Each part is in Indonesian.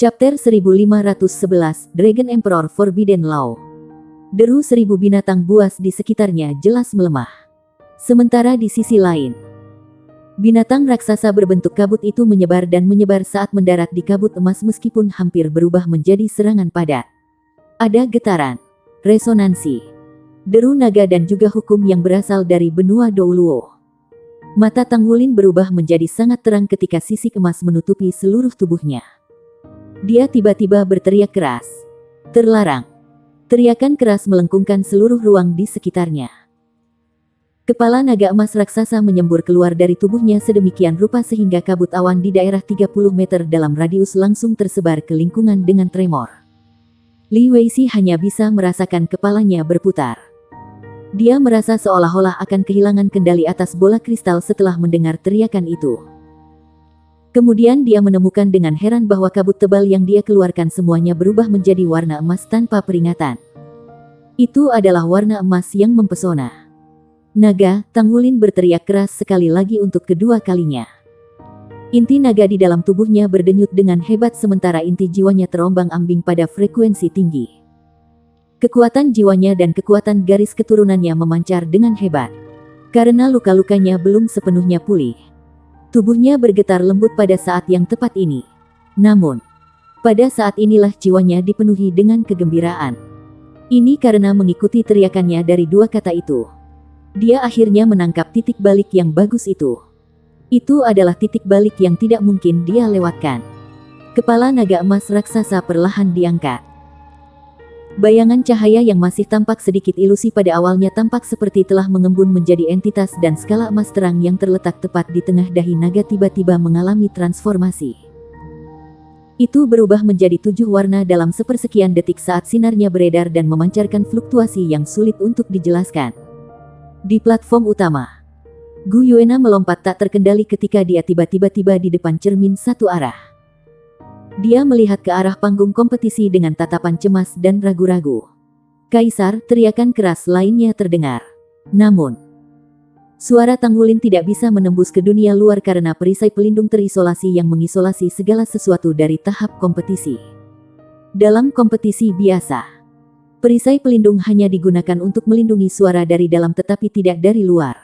Chapter 1511, Dragon Emperor Forbidden Law. Deru 1000 binatang buas di sekitarnya jelas melemah. Sementara di sisi lain, binatang raksasa berbentuk kabut itu menyebar dan menyebar saat mendarat di kabut emas meskipun hampir berubah menjadi serangan padat. Ada getaran, resonansi, deru naga dan juga hukum yang berasal dari benua Douluo. Mata Tang Wulin berubah menjadi sangat terang ketika sisik emas menutupi seluruh tubuhnya. Dia tiba-tiba berteriak keras. Terlarang. Teriakan keras melengkungkan seluruh ruang di sekitarnya. Kepala naga emas raksasa menyembur keluar dari tubuhnya sedemikian rupa sehingga kabut awan di daerah 30 meter dalam radius langsung tersebar ke lingkungan dengan tremor. Li Weixi hanya bisa merasakan kepalanya berputar. Dia merasa seolah-olah akan kehilangan kendali atas bola kristal setelah mendengar teriakan itu. Kemudian dia menemukan dengan heran bahwa kabut tebal yang dia keluarkan semuanya berubah menjadi warna emas tanpa peringatan. Itu adalah warna emas yang mempesona. Naga, Tang Wulin berteriak keras sekali lagi untuk kedua kalinya. Inti naga di dalam tubuhnya berdenyut dengan hebat sementara inti jiwanya terombang-ambing pada frekuensi tinggi. Kekuatan jiwanya dan kekuatan garis keturunannya memancar dengan hebat. Karena luka-lukanya belum sepenuhnya pulih, tubuhnya bergetar lembut pada saat yang tepat ini. Namun, pada saat inilah jiwanya dipenuhi dengan kegembiraan. Ini karena mengikuti teriakannya dari dua kata itu. Dia akhirnya menangkap titik balik yang bagus itu. Itu adalah titik balik yang tidak mungkin dia lewatkan. Kepala naga emas raksasa perlahan diangkat. Bayangan cahaya yang masih tampak sedikit ilusi pada awalnya tampak seperti telah mengembun menjadi entitas dan skala emas terang yang terletak tepat di tengah dahi naga tiba-tiba mengalami transformasi. Itu berubah menjadi 7 warna dalam sepersekian detik saat sinarnya beredar dan memancarkan fluktuasi yang sulit untuk dijelaskan. Di platform utama, Gu Yuena melompat tak terkendali ketika dia tiba-tiba tiba di depan cermin satu arah. Dia melihat ke arah panggung kompetisi dengan tatapan cemas dan ragu-ragu. Kaisar, teriakan keras lainnya terdengar. Namun, suara Tang Wulin tidak bisa menembus ke dunia luar karena perisai pelindung terisolasi yang mengisolasi segala sesuatu dari tahap kompetisi. Dalam kompetisi biasa, perisai pelindung hanya digunakan untuk melindungi suara dari dalam tetapi tidak dari luar.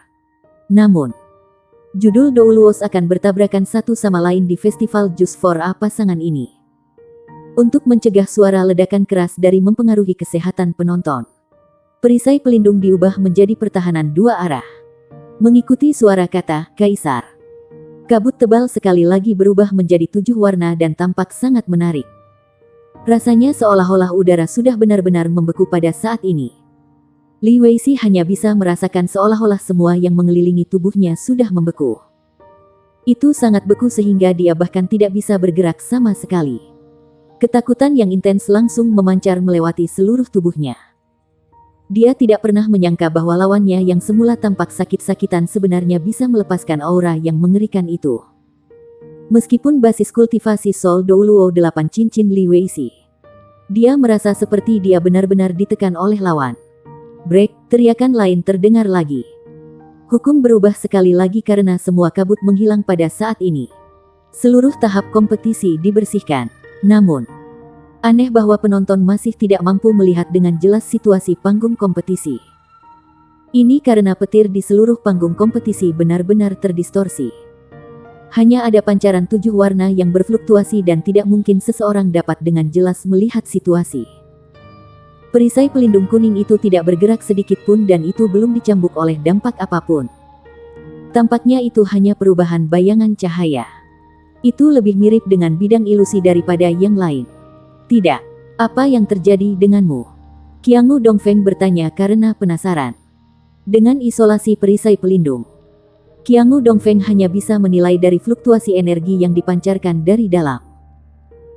Namun, judul Douluos akan bertabrakan satu sama lain di festival Just for A pasangan ini. Untuk mencegah suara ledakan keras dari mempengaruhi kesehatan penonton, perisai pelindung diubah menjadi pertahanan dua arah. Mengikuti suara kata, Kaisar. Kabut tebal sekali lagi berubah menjadi 7 warna dan tampak sangat menarik. Rasanya seolah-olah udara sudah benar-benar membeku pada saat ini. Li Weixi hanya bisa merasakan seolah-olah semua yang mengelilingi tubuhnya sudah membeku. Itu sangat beku sehingga dia bahkan tidak bisa bergerak sama sekali. Ketakutan yang intens langsung memancar melewati seluruh tubuhnya. Dia tidak pernah menyangka bahwa lawannya yang semula tampak sakit-sakitan sebenarnya bisa melepaskan aura yang mengerikan itu. Meskipun basis kultivasi Soul Douluo 8 cincin Li Weixi, dia merasa seperti dia benar-benar ditekan oleh lawan. Break, teriakan lain terdengar lagi. Hukum berubah sekali lagi karena semua kabut menghilang pada saat ini. Seluruh tahap kompetisi dibersihkan. Namun, aneh bahwa penonton masih tidak mampu melihat dengan jelas situasi panggung kompetisi. Ini karena petir di seluruh panggung kompetisi benar-benar terdistorsi. Hanya ada pancaran 7 warna yang berfluktuasi dan tidak mungkin seseorang dapat dengan jelas melihat situasi. Perisai pelindung kuning itu tidak bergerak sedikit pun dan itu belum dicambuk oleh dampak apapun. Tampaknya itu hanya perubahan bayangan cahaya. Itu lebih mirip dengan bidang ilusi daripada yang lain. Tidak. Apa yang terjadi denganmu? Qiangu Dongfeng bertanya karena penasaran. Dengan isolasi perisai pelindung, Qiangu Dongfeng hanya bisa menilai dari fluktuasi energi yang dipancarkan dari dalam.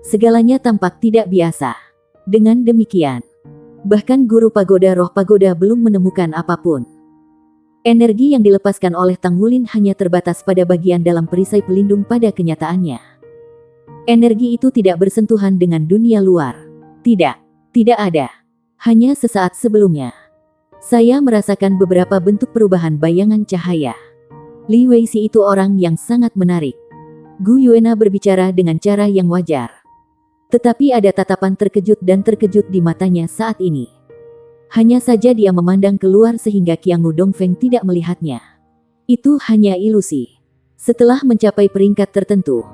Segalanya tampak tidak biasa. Dengan demikian, bahkan guru pagoda roh pagoda belum menemukan apapun. Energi yang dilepaskan oleh Tang Wulin hanya terbatas pada bagian dalam perisai pelindung pada kenyataannya. Energi itu tidak bersentuhan dengan dunia luar. Tidak ada. Hanya sesaat sebelumnya, saya merasakan beberapa bentuk perubahan bayangan cahaya. Li Weixi itu orang yang sangat menarik. Gu Yuena berbicara dengan cara yang wajar. Tetapi ada tatapan terkejut dan terkejut di matanya saat ini. Hanya saja dia memandang keluar sehingga Qiangu Dongfeng tidak melihatnya. Itu hanya ilusi. Setelah mencapai peringkat tertentu,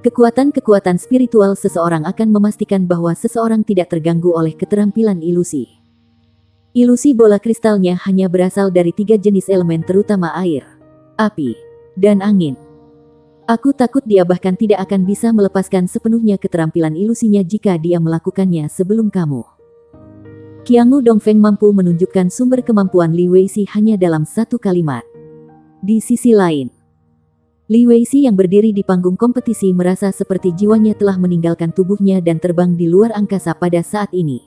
kekuatan-kekuatan spiritual seseorang akan memastikan bahwa seseorang tidak terganggu oleh keterampilan ilusi. Ilusi bola kristalnya hanya berasal dari 3 jenis elemen terutama air, api, dan angin. Aku takut dia bahkan tidak akan bisa melepaskan sepenuhnya keterampilan ilusinya jika dia melakukannya sebelum kamu. Qiangu Dongfeng mampu menunjukkan sumber kemampuan Li Weixi hanya dalam satu kalimat. Di sisi lain, Li Weixi yang berdiri di panggung kompetisi merasa seperti jiwanya telah meninggalkan tubuhnya dan terbang di luar angkasa pada saat ini.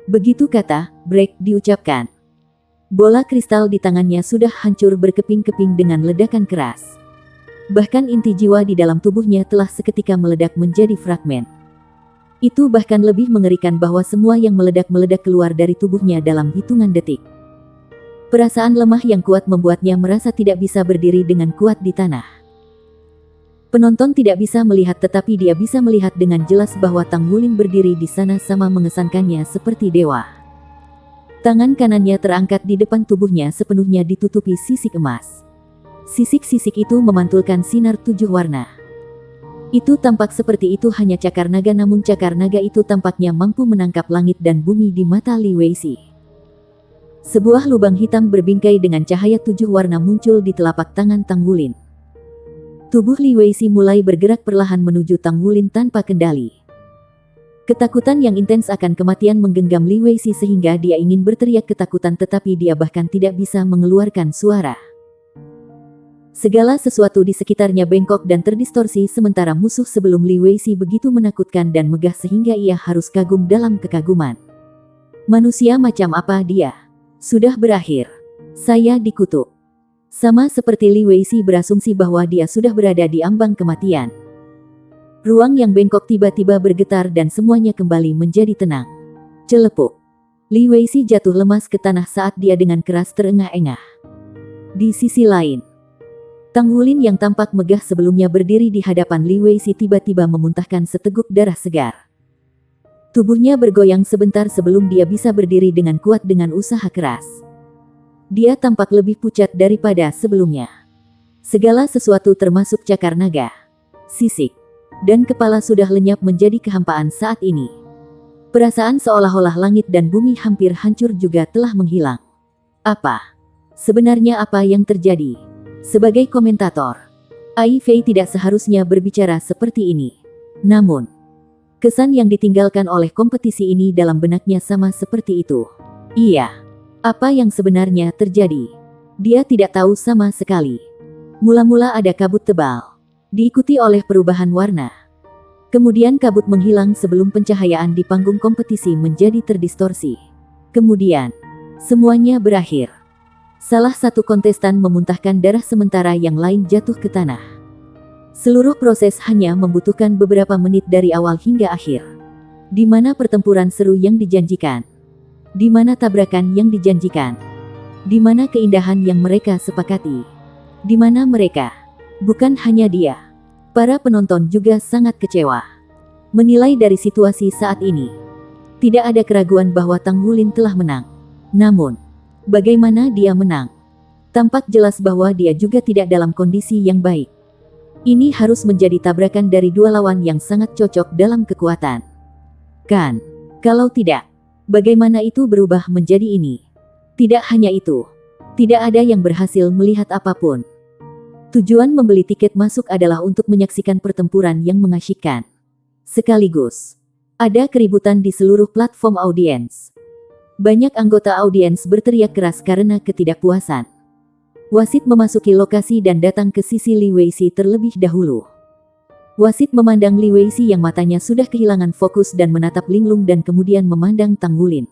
Begitu kata "break" diucapkan, bola kristal di tangannya sudah hancur berkeping-keping dengan ledakan keras. Bahkan inti jiwa di dalam tubuhnya telah seketika meledak menjadi fragmen. Itu bahkan lebih mengerikan bahwa semua yang meledak-meledak keluar dari tubuhnya dalam hitungan detik. Perasaan lemah yang kuat membuatnya merasa tidak bisa berdiri dengan kuat di tanah. Penonton tidak bisa melihat tetapi dia bisa melihat dengan jelas bahwa Tang Wulin berdiri di sana sama mengesankannya seperti dewa. Tangan kanannya terangkat di depan tubuhnya sepenuhnya ditutupi sisik emas. Sisik-sisik itu memantulkan sinar 7 warna. Itu tampak seperti itu hanya cakar naga, namun cakar naga itu tampaknya mampu menangkap langit dan bumi di mata Li Weixi. Sebuah lubang hitam berbingkai dengan cahaya 7 warna muncul di telapak tangan Tang Wulin. Tubuh Li Weixi mulai bergerak perlahan menuju Tang Wulin tanpa kendali. Ketakutan yang intens akan kematian menggenggam Li Weixi sehingga dia ingin berteriak ketakutan tetapi dia bahkan tidak bisa mengeluarkan suara. Segala sesuatu di sekitarnya bengkok dan terdistorsi sementara musuh sebelum Li Weixi begitu menakutkan dan megah sehingga ia harus kagum dalam kekaguman. Manusia macam apa dia? Sudah berakhir. Saya dikutuk. Sama seperti Li Weixi berasumsi bahwa dia sudah berada di ambang kematian. Ruang yang bengkok tiba-tiba bergetar dan semuanya kembali menjadi tenang. Celepuk. Li Weixi jatuh lemas ke tanah saat dia dengan keras terengah-engah. Di sisi lain, Tang Wulin yang tampak megah sebelumnya berdiri di hadapan Li Weixi tiba-tiba memuntahkan seteguk darah segar. Tubuhnya bergoyang sebentar sebelum dia bisa berdiri dengan kuat dengan usaha keras. Dia tampak lebih pucat daripada sebelumnya. Segala sesuatu termasuk cakar naga, sisik, dan kepala sudah lenyap menjadi kehampaan saat ini. Perasaan seolah-olah langit dan bumi hampir hancur juga telah menghilang. Sebenarnya apa yang terjadi? Sebagai komentator, Ai Fei tidak seharusnya berbicara seperti ini. Namun, kesan yang ditinggalkan oleh kompetisi ini dalam benaknya sama seperti itu. Iya, apa yang sebenarnya terjadi? Dia tidak tahu sama sekali. Mula-mula ada kabut tebal, diikuti oleh perubahan warna. Kemudian kabut menghilang sebelum pencahayaan di panggung kompetisi menjadi terdistorsi. Kemudian, semuanya berakhir. Salah satu kontestan memuntahkan darah sementara yang lain jatuh ke tanah. Seluruh proses hanya membutuhkan beberapa menit dari awal hingga akhir. Di mana pertempuran seru yang dijanjikan? Di mana tabrakan yang dijanjikan? Di mana keindahan yang mereka sepakati? Di mana mereka? Bukan hanya dia. Para penonton juga sangat kecewa. Menilai dari situasi saat ini, tidak ada keraguan bahwa Tang Wulin telah menang. Namun, bagaimana dia menang? Tampak jelas bahwa dia juga tidak dalam kondisi yang baik. Ini harus menjadi tabrakan dari dua lawan yang sangat cocok dalam kekuatan. Kan? Kalau tidak, bagaimana itu berubah menjadi ini? Tidak hanya itu. Tidak ada yang berhasil melihat apapun. Tujuan membeli tiket masuk adalah untuk menyaksikan pertempuran yang mengasyikkan. Sekaligus, ada keributan di seluruh platform audiens. Banyak anggota audiens berteriak keras karena ketidakpuasan. Wasit memasuki lokasi dan datang ke sisi Li Weixi terlebih dahulu. Wasit memandang Li Weixi yang matanya sudah kehilangan fokus dan menatap linglung dan kemudian memandang Tang Wulin.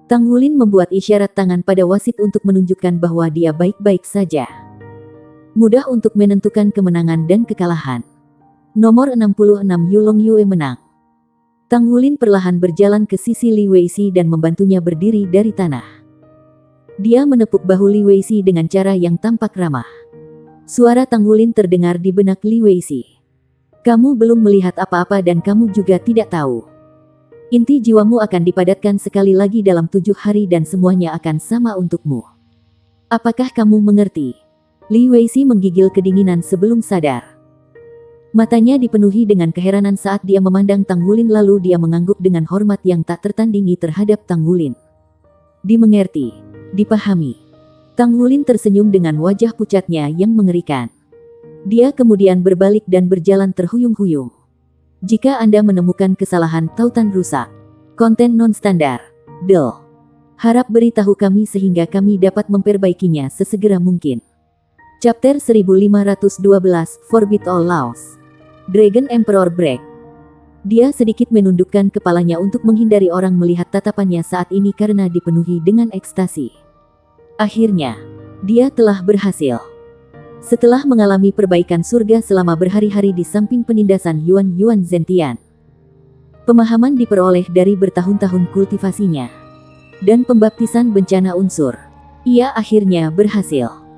Tang Wulin membuat isyarat tangan pada wasit untuk menunjukkan bahwa dia baik-baik saja. Mudah untuk menentukan kemenangan dan kekalahan. Nomor 66 Yulong Yue menang. Tang Wulin perlahan berjalan ke sisi Li Weixi dan membantunya berdiri dari tanah. Dia menepuk bahu Li Weixi dengan cara yang tampak ramah. Suara Tang Wulin terdengar di benak Li Weixi. Kamu belum melihat apa-apa dan kamu juga tidak tahu. Inti jiwamu akan dipadatkan sekali lagi dalam 7 hari dan semuanya akan sama untukmu. Apakah kamu mengerti? Li Weixi menggigil kedinginan sebelum sadar. Matanya dipenuhi dengan keheranan saat dia memandang Tang Wulin, lalu dia mengangguk dengan hormat yang tak tertandingi terhadap Tang Wulin. Dimengerti, dipahami. Tang Wulin tersenyum dengan wajah pucatnya yang mengerikan. Dia kemudian berbalik dan berjalan terhuyung-huyung. Jika Anda menemukan kesalahan tautan rusak, konten non-standar, harap beritahu kami sehingga kami dapat memperbaikinya sesegera mungkin. Chapter 1512, Forbid All Laws. Dragon Emperor Break. Dia sedikit menundukkan kepalanya untuk menghindari orang melihat tatapannya saat ini karena dipenuhi dengan ekstasi. Akhirnya, dia telah berhasil. Setelah mengalami perbaikan surga selama berhari-hari di samping penindasan Yuan Zentian, pemahaman diperoleh dari bertahun-tahun kultivasinya, dan pembaptisan bencana unsur, ia akhirnya berhasil.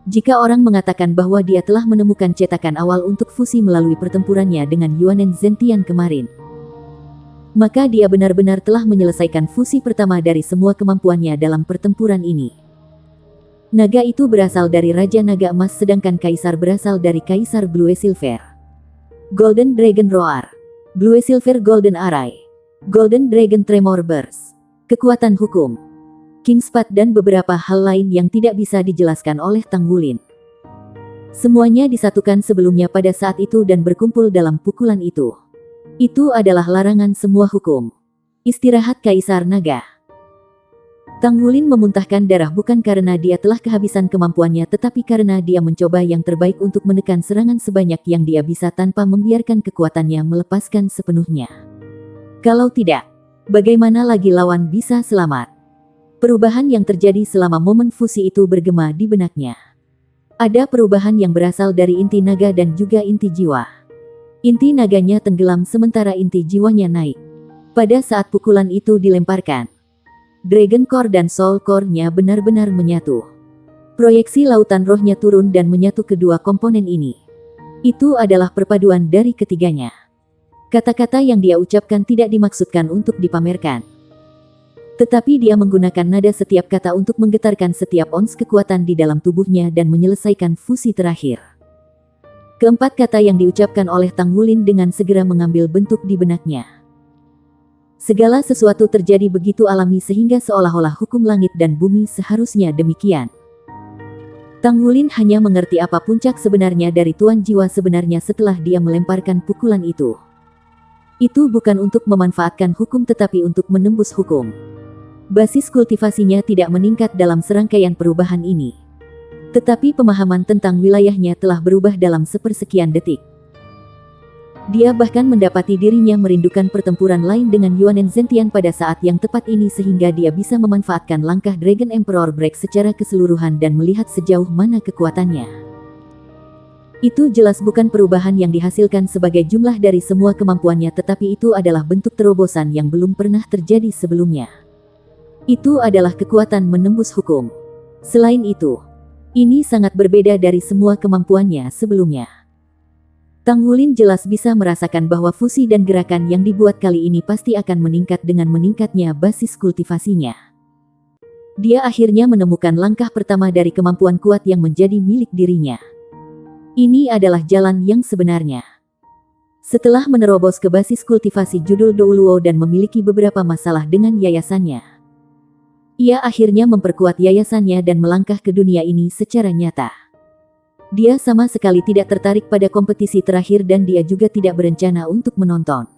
Jika orang mengatakan bahwa dia telah menemukan cetakan awal untuk fusi melalui pertempurannya dengan Yuan Zentian kemarin, maka dia benar-benar telah menyelesaikan fusi pertama dari semua kemampuannya dalam pertempuran ini. Naga itu berasal dari Raja Naga Emas sedangkan Kaisar berasal dari Kaisar Blue Silver. Golden Dragon Roar, Blue Silver Golden Array, Golden Dragon Tremor Burst, kekuatan hukum, Kingspad dan beberapa hal lain yang tidak bisa dijelaskan oleh Tang Wulin. Semuanya disatukan sebelumnya pada saat itu dan berkumpul dalam pukulan itu. Itu adalah larangan semua hukum. Istirahat Kaisar Naga. Tang Wulin memuntahkan darah bukan karena dia telah kehabisan kemampuannya tetapi karena dia mencoba yang terbaik untuk menekan serangan sebanyak yang dia bisa tanpa membiarkan kekuatannya melepaskan sepenuhnya. Kalau tidak, bagaimana lagi lawan bisa selamat? Perubahan yang terjadi selama momen fusi itu bergema di benaknya. Ada perubahan yang berasal dari inti naga dan juga inti jiwa. Inti naganya tenggelam sementara inti jiwanya naik. Pada saat pukulan itu dilemparkan, Dragon Core dan Soul Core-nya benar-benar menyatu. Proyeksi lautan rohnya turun dan menyatu kedua komponen ini. Itu adalah perpaduan dari ketiganya. Kata-kata yang dia ucapkan tidak dimaksudkan untuk dipamerkan. Tetapi dia menggunakan nada setiap kata untuk menggetarkan setiap ons kekuatan di dalam tubuhnya dan menyelesaikan fusi terakhir. Keempat kata yang diucapkan oleh Tang Wulin dengan segera mengambil bentuk di benaknya. Segala sesuatu terjadi begitu alami sehingga seolah-olah hukum langit dan bumi seharusnya demikian. Tang Wulin hanya mengerti apa puncak sebenarnya dari tuan jiwa sebenarnya setelah dia melemparkan pukulan itu. Itu bukan untuk memanfaatkan hukum tetapi untuk menembus hukum. Basis kultivasinya tidak meningkat dalam serangkaian perubahan ini. Tetapi pemahaman tentang wilayahnya telah berubah dalam sepersekian detik. Dia bahkan mendapati dirinya merindukan pertempuran lain dengan Yuan Zentian pada saat yang tepat ini sehingga dia bisa memanfaatkan langkah Dragon Emperor Break secara keseluruhan dan melihat sejauh mana kekuatannya. Itu jelas bukan perubahan yang dihasilkan sebagai jumlah dari semua kemampuannya tetapi itu adalah bentuk terobosan yang belum pernah terjadi sebelumnya. Itu adalah kekuatan menembus hukum. Selain itu, ini sangat berbeda dari semua kemampuannya sebelumnya. Tang Wulin jelas bisa merasakan bahwa fusi dan gerakan yang dibuat kali ini pasti akan meningkat dengan meningkatnya basis kultivasinya. Dia akhirnya menemukan langkah pertama dari kemampuan kuat yang menjadi milik dirinya. Ini adalah jalan yang sebenarnya. Setelah menerobos ke basis kultivasi judul Douluo dan memiliki beberapa masalah dengan yayasannya, ia akhirnya memperkuat yayasannya dan melangkah ke dunia ini secara nyata. Dia sama sekali tidak tertarik pada kompetisi terakhir dan dia juga tidak berencana untuk menonton.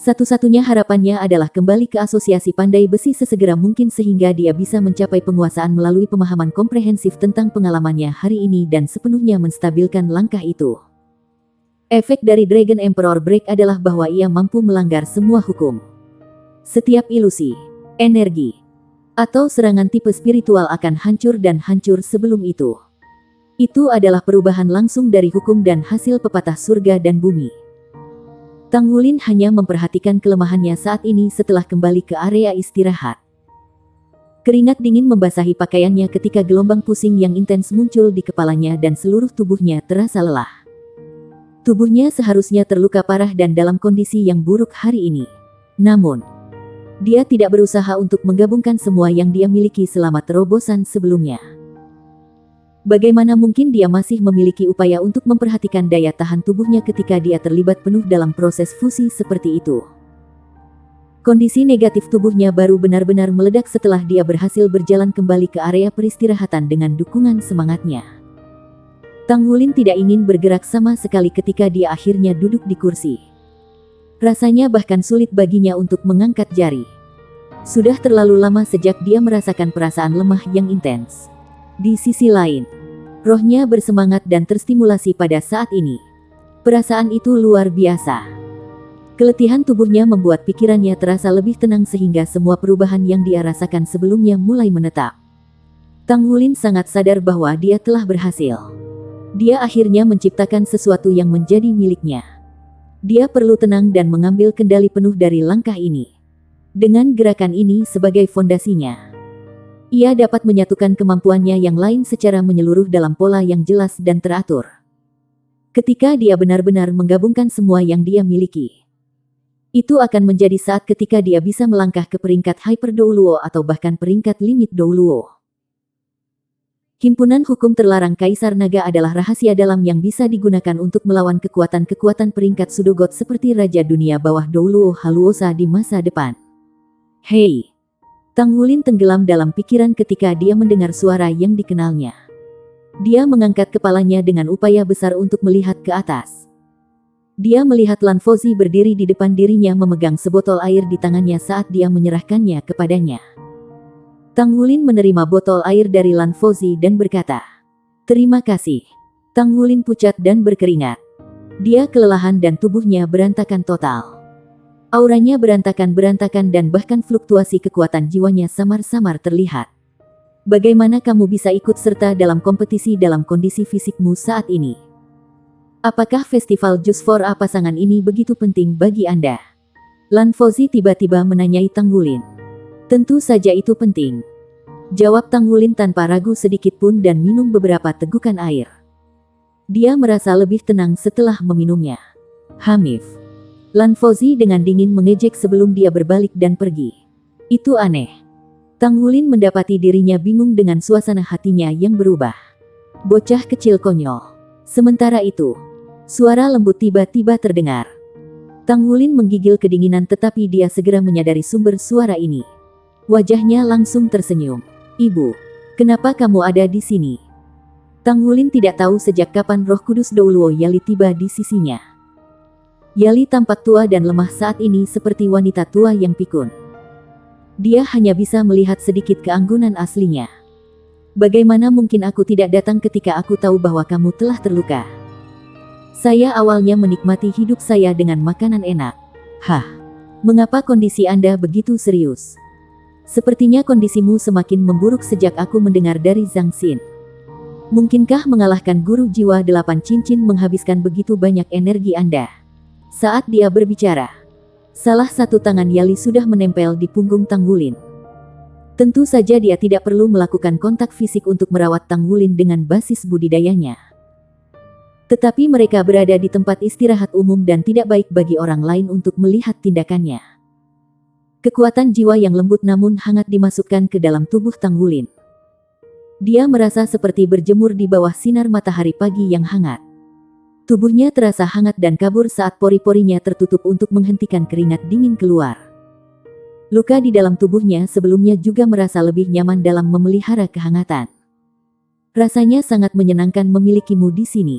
Satu-satunya harapannya adalah kembali ke asosiasi pandai besi sesegera mungkin sehingga dia bisa mencapai penguasaan melalui pemahaman komprehensif tentang pengalamannya hari ini dan sepenuhnya menstabilkan langkah itu. Efek dari Dragon Emperor Break adalah bahwa ia mampu melanggar semua hukum. Setiap ilusi, energi, atau serangan tipe spiritual akan hancur dan hancur sebelum itu. Itu adalah perubahan langsung dari hukum dan hasil pepatah surga dan bumi. Tang Wulin hanya memperhatikan kelemahannya saat ini setelah kembali ke area istirahat. Keringat dingin membasahi pakaiannya ketika gelombang pusing yang intens muncul di kepalanya dan seluruh tubuhnya terasa lelah. Tubuhnya seharusnya terluka parah dan dalam kondisi yang buruk hari ini. Namun, dia tidak berusaha untuk menggabungkan semua yang dia miliki selama terobosan sebelumnya. Bagaimana mungkin dia masih memiliki upaya untuk memperhatikan daya tahan tubuhnya ketika dia terlibat penuh dalam proses fusi seperti itu? Kondisi negatif tubuhnya baru benar-benar meledak setelah dia berhasil berjalan kembali ke area peristirahatan dengan dukungan semangatnya. Tang Wulin tidak ingin bergerak sama sekali ketika dia akhirnya duduk di kursi. Rasanya bahkan sulit baginya untuk mengangkat jari. Sudah terlalu lama sejak dia merasakan perasaan lemah yang intens. Di sisi lain, rohnya bersemangat dan terstimulasi pada saat ini. Perasaan itu luar biasa. Keletihan tubuhnya membuat pikirannya terasa lebih tenang sehingga semua perubahan yang dia rasakan sebelumnya mulai menetap. Tang Wulin sangat sadar bahwa dia telah berhasil. Dia akhirnya menciptakan sesuatu yang menjadi miliknya. Dia perlu tenang dan mengambil kendali penuh dari langkah ini. Dengan gerakan ini sebagai fondasinya, ia dapat menyatukan kemampuannya yang lain secara menyeluruh dalam pola yang jelas dan teratur. Ketika dia benar-benar menggabungkan semua yang dia miliki, itu akan menjadi saat ketika dia bisa melangkah ke peringkat Hyper Douluo atau bahkan peringkat limit Douluo. Himpunan hukum terlarang Kaisar Naga adalah rahasia dalam yang bisa digunakan untuk melawan kekuatan-kekuatan peringkat Sudogot seperti Raja Dunia Bawah Douluo Haluosa di masa depan. Hei! Tang Wulin tenggelam dalam pikiran ketika dia mendengar suara yang dikenalnya. Dia mengangkat kepalanya dengan upaya besar untuk melihat ke atas. Dia melihat Lan Fauzi berdiri di depan dirinya memegang sebotol air di tangannya saat dia menyerahkannya kepadanya. Tang Wulin menerima botol air dari Lan Fauzi dan berkata, "Terima kasih." Tang Wulin pucat dan berkeringat. Dia kelelahan dan tubuhnya berantakan total. Auranya berantakan dan bahkan fluktuasi kekuatan jiwanya samar-samar terlihat. Bagaimana kamu bisa ikut serta dalam kompetisi dalam kondisi fisikmu saat ini? Apakah festival Jus for A pasangan ini begitu penting bagi Anda? Lan Fauzi tiba-tiba menanyai Tang Wulin. Tentu saja itu penting. Jawab Tang Wulin tanpa ragu sedikit pun dan minum beberapa tegukan air. Dia merasa lebih tenang setelah meminumnya. Hamif. Lan Fauzi dengan dingin mengejek sebelum dia berbalik dan pergi. Itu aneh. Tang Wulin mendapati dirinya bingung dengan suasana hatinya yang berubah. Bocah kecil konyol. Sementara itu, suara lembut tiba-tiba terdengar. Tang Wulin menggigil kedinginan tetapi dia segera menyadari sumber suara ini. Wajahnya langsung tersenyum. "Ibu, kenapa kamu ada di sini?" Tang Wulin tidak tahu sejak kapan Roh Kudus Douluo Yali tiba di sisinya. Yali tampak tua dan lemah saat ini seperti wanita tua yang pikun. Dia hanya bisa melihat sedikit keanggunan aslinya. "Bagaimana mungkin aku tidak datang ketika aku tahu bahwa kamu telah terluka? Saya awalnya menikmati hidup saya dengan makanan enak." "Hah? Mengapa kondisi Anda begitu serius? Sepertinya kondisimu semakin memburuk sejak aku mendengar dari Zhang Xin. Mungkinkah mengalahkan guru jiwa 8 cincin menghabiskan begitu banyak energi Anda?" Saat dia berbicara, salah satu tangan Yali sudah menempel di punggung Tang Wulin. Tentu saja dia tidak perlu melakukan kontak fisik untuk merawat Tang Wulin dengan basis budidayanya. Tetapi mereka berada di tempat istirahat umum dan tidak baik bagi orang lain untuk melihat tindakannya. Kekuatan jiwa yang lembut namun hangat dimasukkan ke dalam tubuh Tang Wulin. Dia merasa seperti berjemur di bawah sinar matahari pagi yang hangat. Tubuhnya terasa hangat dan kabur saat pori-porinya tertutup untuk menghentikan keringat dingin keluar. Luka di dalam tubuhnya sebelumnya juga merasa lebih nyaman dalam memelihara kehangatan. "Rasanya sangat menyenangkan memilikimu di sini."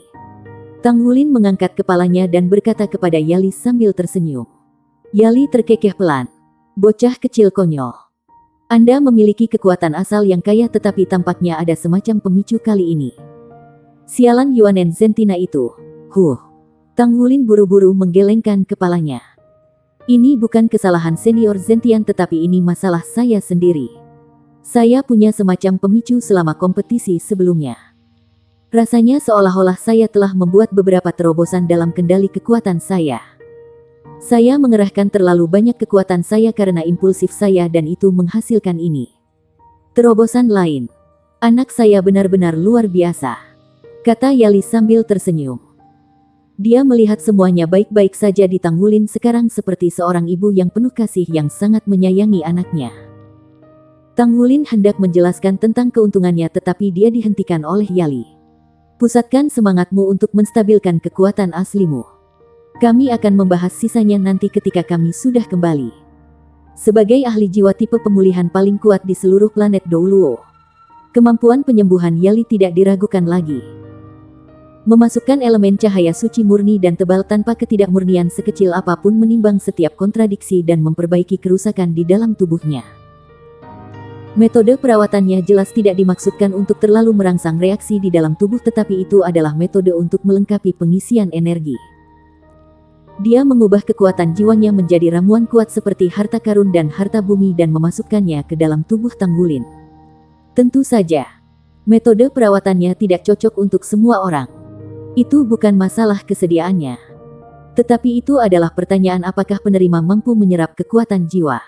Tang Wulin mengangkat kepalanya dan berkata kepada Yali sambil tersenyum. Yali terkekeh pelan. "Bocah kecil konyol. Anda memiliki kekuatan asal yang kaya tetapi tampaknya ada semacam pemicu kali ini. Sialan Yuanen Zentina itu." Tang Wulin buru-buru menggelengkan kepalanya. "Ini bukan kesalahan senior Zentian tetapi ini masalah saya sendiri. Saya punya semacam pemicu selama kompetisi sebelumnya. Rasanya seolah-olah saya telah membuat beberapa terobosan dalam kendali kekuatan saya. Saya mengerahkan terlalu banyak kekuatan saya karena impulsif saya dan itu menghasilkan ini. Terobosan lain. Anak saya benar-benar luar biasa," kata Yali sambil tersenyum. Dia melihat semuanya baik-baik saja di Tang Wulin sekarang seperti seorang ibu yang penuh kasih yang sangat menyayangi anaknya. Tang Wulin hendak menjelaskan tentang keuntungannya tetapi dia dihentikan oleh Yali. Pusatkan semangatmu untuk menstabilkan kekuatan aslimu. Kami akan membahas sisanya nanti ketika kami sudah kembali. Sebagai ahli jiwa tipe pemulihan paling kuat di seluruh planet Douluo, kemampuan penyembuhan Yali tidak diragukan lagi. Memasukkan elemen cahaya suci murni dan tebal tanpa ketidakmurnian sekecil apapun menimbang setiap kontradiksi dan memperbaiki kerusakan di dalam tubuhnya. Metode perawatannya jelas tidak dimaksudkan untuk terlalu merangsang reaksi di dalam tubuh tetapi itu adalah metode untuk melengkapi pengisian energi. Dia mengubah kekuatan jiwanya menjadi ramuan kuat seperti harta karun dan harta bumi dan memasukkannya ke dalam tubuh Tang Wulin. Tentu saja, metode perawatannya tidak cocok untuk semua orang. Itu bukan masalah kesediaannya. Tetapi itu adalah pertanyaan apakah penerima mampu menyerap kekuatan jiwa.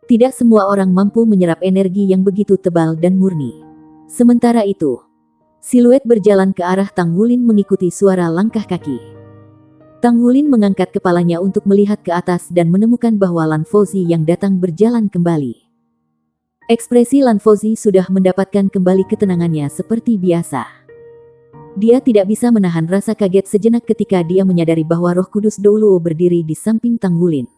Tidak semua orang mampu menyerap energi yang begitu tebal dan murni. Sementara itu, siluet berjalan ke arah Tang Wulin mengikuti suara langkah kaki. Tang Wulin mengangkat kepalanya untuk melihat ke atas dan menemukan bahwa Lan Fauzi yang datang berjalan kembali. Ekspresi Lan Fauzi sudah mendapatkan kembali ketenangannya seperti biasa. Dia tidak bisa menahan rasa kaget sejenak ketika dia menyadari bahwa Roh Kudus Douluo berdiri di samping Tang Wulin.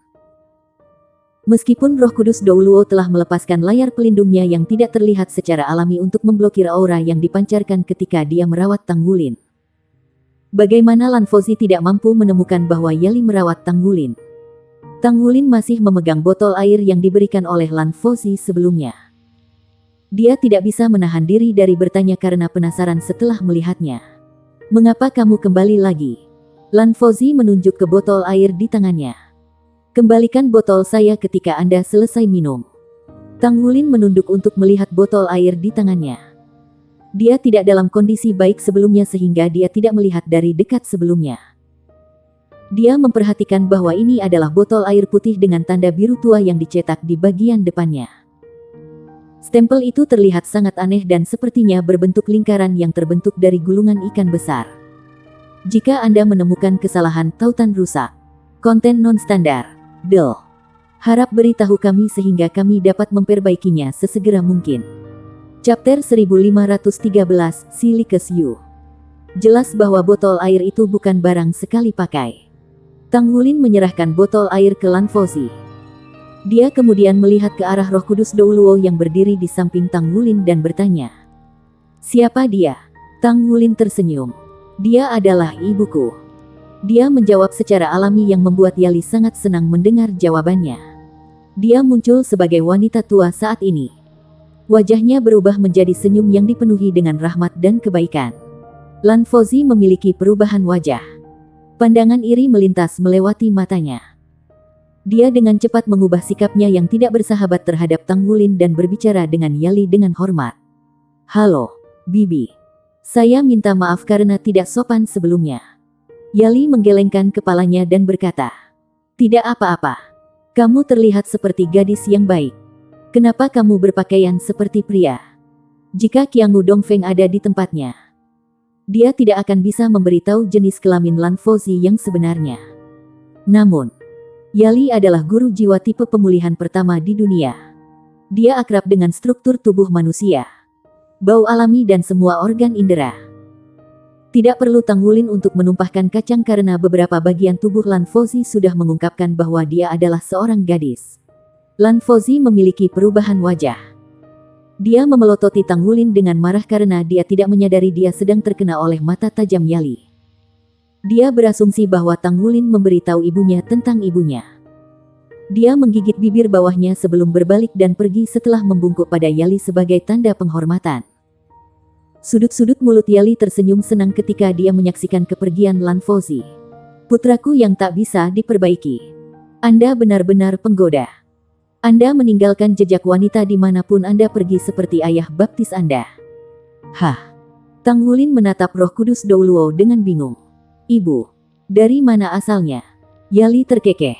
Meskipun Roh Kudus Douluo telah melepaskan layar pelindungnya yang tidak terlihat secara alami untuk memblokir aura yang dipancarkan ketika dia merawat Tang Wulin. Bagaimana Lan Fauzi tidak mampu menemukan bahwa Yali merawat Tang Wulin? Tang Wulin masih memegang botol air yang diberikan oleh Lan Fauzi sebelumnya. Dia tidak bisa menahan diri dari bertanya karena penasaran setelah melihatnya. Mengapa kamu kembali lagi? Lan Fauzi menunjuk ke botol air di tangannya. Kembalikan botol saya ketika Anda selesai minum. Tang Wulin menunduk untuk melihat botol air di tangannya. Dia tidak dalam kondisi baik sebelumnya sehingga dia tidak melihat dari dekat sebelumnya. Dia memperhatikan bahwa ini adalah botol air putih dengan tanda biru tua yang dicetak di bagian depannya. Stempel itu terlihat sangat aneh dan sepertinya berbentuk lingkaran yang terbentuk dari gulungan ikan besar. Jika Anda menemukan kesalahan tautan rusak, konten non-standar, harap beritahu kami sehingga kami dapat memperbaikinya sesegera mungkin. Chapter 1513, Silicus U. Jelas bahwa botol air itu bukan barang sekali pakai. Tang Wulin menyerahkan botol air ke Lan Fauzi. Dia kemudian melihat ke arah Roh Kudus Douluo yang berdiri di samping Tang Wulin dan bertanya, "Siapa dia?" Tang Wulin tersenyum. "Dia adalah ibuku." Dia menjawab secara alami yang membuat Yali sangat senang mendengar jawabannya. Dia muncul sebagai wanita tua saat ini. Wajahnya berubah menjadi senyum yang dipenuhi dengan rahmat dan kebaikan. Lan Fauzi memiliki perubahan wajah. Pandangan iri melintas melewati matanya. Dia dengan cepat mengubah sikapnya yang tidak bersahabat terhadap Tang Wulin dan berbicara dengan Yali dengan hormat. "Halo, Bibi. Saya minta maaf karena tidak sopan sebelumnya." Yali menggelengkan kepalanya dan berkata, "Tidak apa-apa. Kamu terlihat seperti gadis yang baik. Kenapa kamu berpakaian seperti pria?" Jika Qiangu Dongfeng ada di tempatnya, dia tidak akan bisa memberitahu jenis kelamin Lan Fauzi yang sebenarnya. Namun, Yali adalah guru jiwa tipe pemulihan pertama di dunia. Dia akrab dengan struktur tubuh manusia, bau alami dan semua organ indera. Tidak perlu Tang Wulin untuk menumpahkan kacang karena beberapa bagian tubuh Lan Fauzi sudah mengungkapkan bahwa dia adalah seorang gadis. Lan Fauzi memiliki perubahan wajah. Dia memelototi Tang Wulin dengan marah karena dia tidak menyadari dia sedang terkena oleh mata tajam Yali. Dia berasumsi bahwa Tang Wulin memberitahu ibunya tentang ibunya. Dia menggigit bibir bawahnya sebelum berbalik dan pergi setelah membungkuk pada Yali sebagai tanda penghormatan. Sudut-sudut mulut Yali tersenyum senang ketika dia menyaksikan kepergian Lan Fauzi. "Putraku yang tak bisa diperbaiki. Anda benar-benar penggoda. Anda meninggalkan jejak wanita dimanapun Anda pergi seperti ayah baptis Anda." "Hah?" Tang Wulin menatap Roh Kudus Douluo dengan bingung. "Ibu, dari mana asalnya?" Yali terkekeh.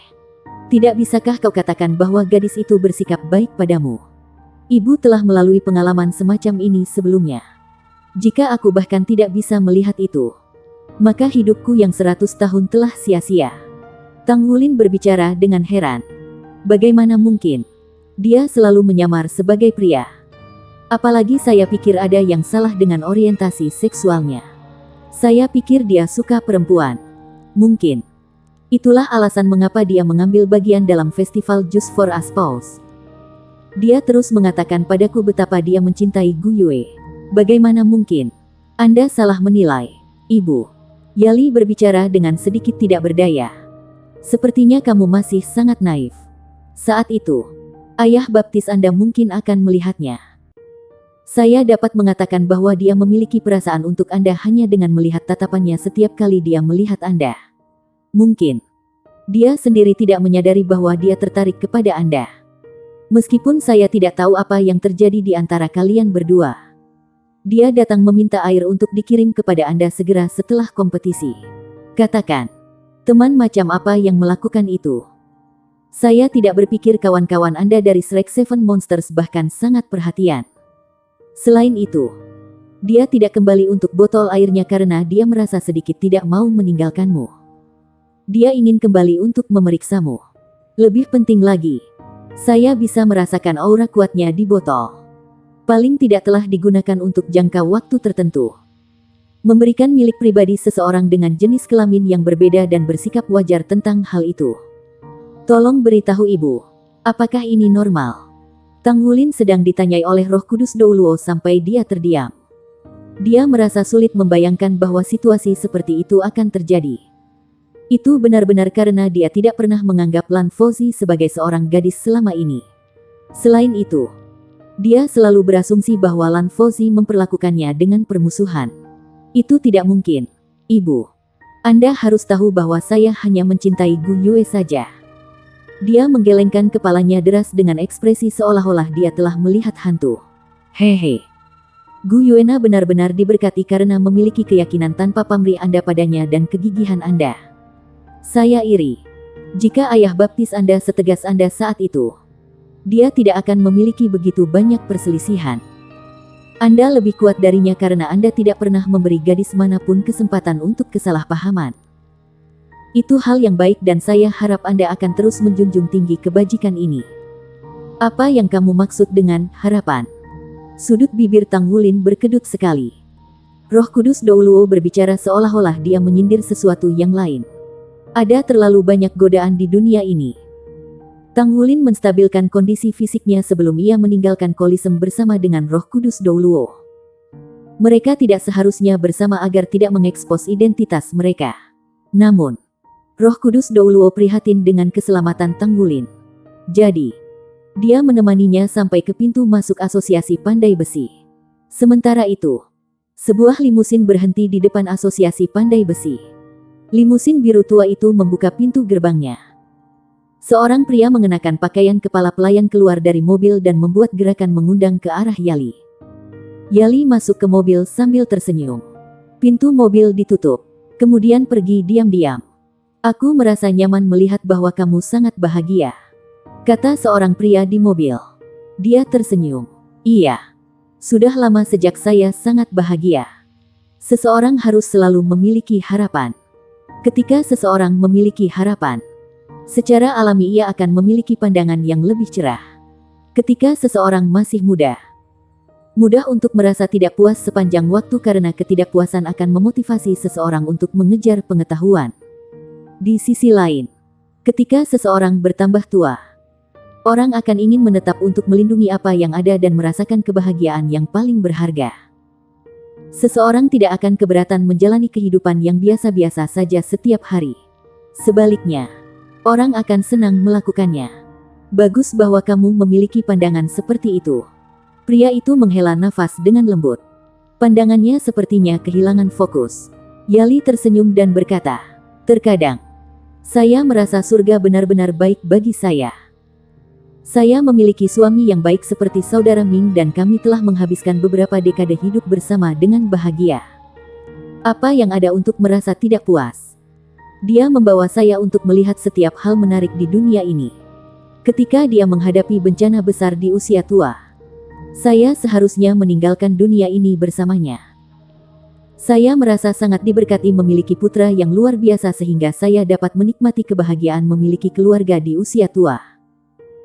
"Tidak bisakah kau katakan bahwa gadis itu bersikap baik padamu? Ibu telah melalui pengalaman semacam ini sebelumnya. Jika aku bahkan tidak bisa melihat itu, maka hidupku yang 100 tahun telah sia-sia. Tang Wulin berbicara dengan heran. Bagaimana mungkin? Dia selalu menyamar sebagai pria. Apalagi saya pikir ada yang salah dengan orientasi seksualnya. Saya pikir dia suka perempuan. Mungkin itulah alasan mengapa dia mengambil bagian dalam festival Just for a Spouse. Dia terus mengatakan padaku betapa dia mencintai Gu Yue. Bagaimana mungkin? Anda salah menilai, Ibu. Yali berbicara dengan sedikit tidak berdaya. Sepertinya kamu masih sangat naif. Saat itu, ayah baptis Anda mungkin akan melihatnya. Saya dapat mengatakan bahwa dia memiliki perasaan untuk Anda hanya dengan melihat tatapannya setiap kali dia melihat Anda. Mungkin dia sendiri tidak menyadari bahwa dia tertarik kepada Anda. Meskipun saya tidak tahu apa yang terjadi di antara kalian berdua. Dia datang meminta air untuk dikirim kepada Anda segera setelah kompetisi. Katakan, teman macam apa yang melakukan itu? Saya tidak berpikir kawan-kawan Anda dari Shrek Seven Monsters bahkan sangat perhatian. Selain itu, dia tidak kembali untuk botol airnya karena dia merasa sedikit tidak mau meninggalkanmu. Dia ingin kembali untuk memeriksamu. Lebih penting lagi, saya bisa merasakan aura kuatnya di botol. Paling tidak telah digunakan untuk jangka waktu tertentu. Memberikan milik pribadi seseorang dengan jenis kelamin yang berbeda dan bersikap wajar tentang hal itu. Tolong beritahu Ibu, apakah ini normal? Tang Wulin sedang ditanyai oleh Roh Kudus Douluo sampai dia terdiam. Dia merasa sulit membayangkan bahwa situasi seperti itu akan terjadi. Itu benar-benar karena dia tidak pernah menganggap Lan Fozi sebagai seorang gadis selama ini. Selain itu, dia selalu berasumsi bahwa Lan Fozi memperlakukannya dengan permusuhan. Itu tidak mungkin, Ibu. Anda harus tahu bahwa saya hanya mencintai Gu Yue saja. Dia menggelengkan kepalanya deras dengan ekspresi seolah-olah dia telah melihat hantu. Hehe. Gu Yuena benar-benar diberkati karena memiliki keyakinan tanpa pamrih Anda padanya dan kegigihan Anda. Saya iri. Jika ayah baptis Anda setegas Anda saat itu, dia tidak akan memiliki begitu banyak perselisihan. Anda lebih kuat darinya karena Anda tidak pernah memberi gadis manapun kesempatan untuk kesalahpahaman. Itu hal yang baik dan saya harap Anda akan terus menjunjung tinggi kebajikan ini. Apa yang kamu maksud dengan harapan? Sudut bibir Tang Wulin berkedut sekali. Roh Kudus Douluo berbicara seolah-olah dia menyindir sesuatu yang lain. Ada terlalu banyak godaan di dunia ini. Tang Wulin menstabilkan kondisi fisiknya sebelum ia meninggalkan Kolisem bersama dengan Roh Kudus Douluo. Mereka tidak seharusnya bersama agar tidak mengekspos identitas mereka. Namun, Roh Kudus Douluo prihatin dengan keselamatan Tang Wulin. Jadi, dia menemaninya sampai ke pintu masuk asosiasi pandai besi. Sementara itu, sebuah limusin berhenti di depan asosiasi pandai besi. Limusin biru tua itu membuka pintu gerbangnya. Seorang pria mengenakan pakaian kepala pelayan keluar dari mobil dan membuat gerakan mengundang ke arah Yali. Yali masuk ke mobil sambil tersenyum. Pintu mobil ditutup, kemudian pergi diam-diam. Aku merasa nyaman melihat bahwa kamu sangat bahagia, kata seorang pria di mobil. Dia tersenyum. Iya. Sudah lama sejak saya sangat bahagia. Seseorang harus selalu memiliki harapan. Ketika seseorang memiliki harapan, secara alami ia akan memiliki pandangan yang lebih cerah. Ketika seseorang masih muda, mudah untuk merasa tidak puas sepanjang waktu karena ketidakpuasan akan memotivasi seseorang untuk mengejar pengetahuan. Di sisi lain, ketika seseorang bertambah tua, orang akan ingin menetap untuk melindungi apa yang ada dan merasakan kebahagiaan yang paling berharga. Seseorang tidak akan keberatan menjalani kehidupan yang biasa-biasa saja setiap hari. Sebaliknya, orang akan senang melakukannya. Bagus bahwa kamu memiliki pandangan seperti itu. Pria itu menghela nafas dengan lembut. Pandangannya sepertinya kehilangan fokus. Yali tersenyum dan berkata, terkadang, saya merasa surga benar-benar baik bagi saya. Saya memiliki suami yang baik seperti saudara Ming dan kami telah menghabiskan beberapa dekade hidup bersama dengan bahagia. Apa yang ada untuk merasa tidak puas? Dia membawa saya untuk melihat setiap hal menarik di dunia ini. Ketika dia menghadapi bencana besar di usia tua, saya seharusnya meninggalkan dunia ini bersamanya. Saya merasa sangat diberkati memiliki putra yang luar biasa sehingga saya dapat menikmati kebahagiaan memiliki keluarga di usia tua.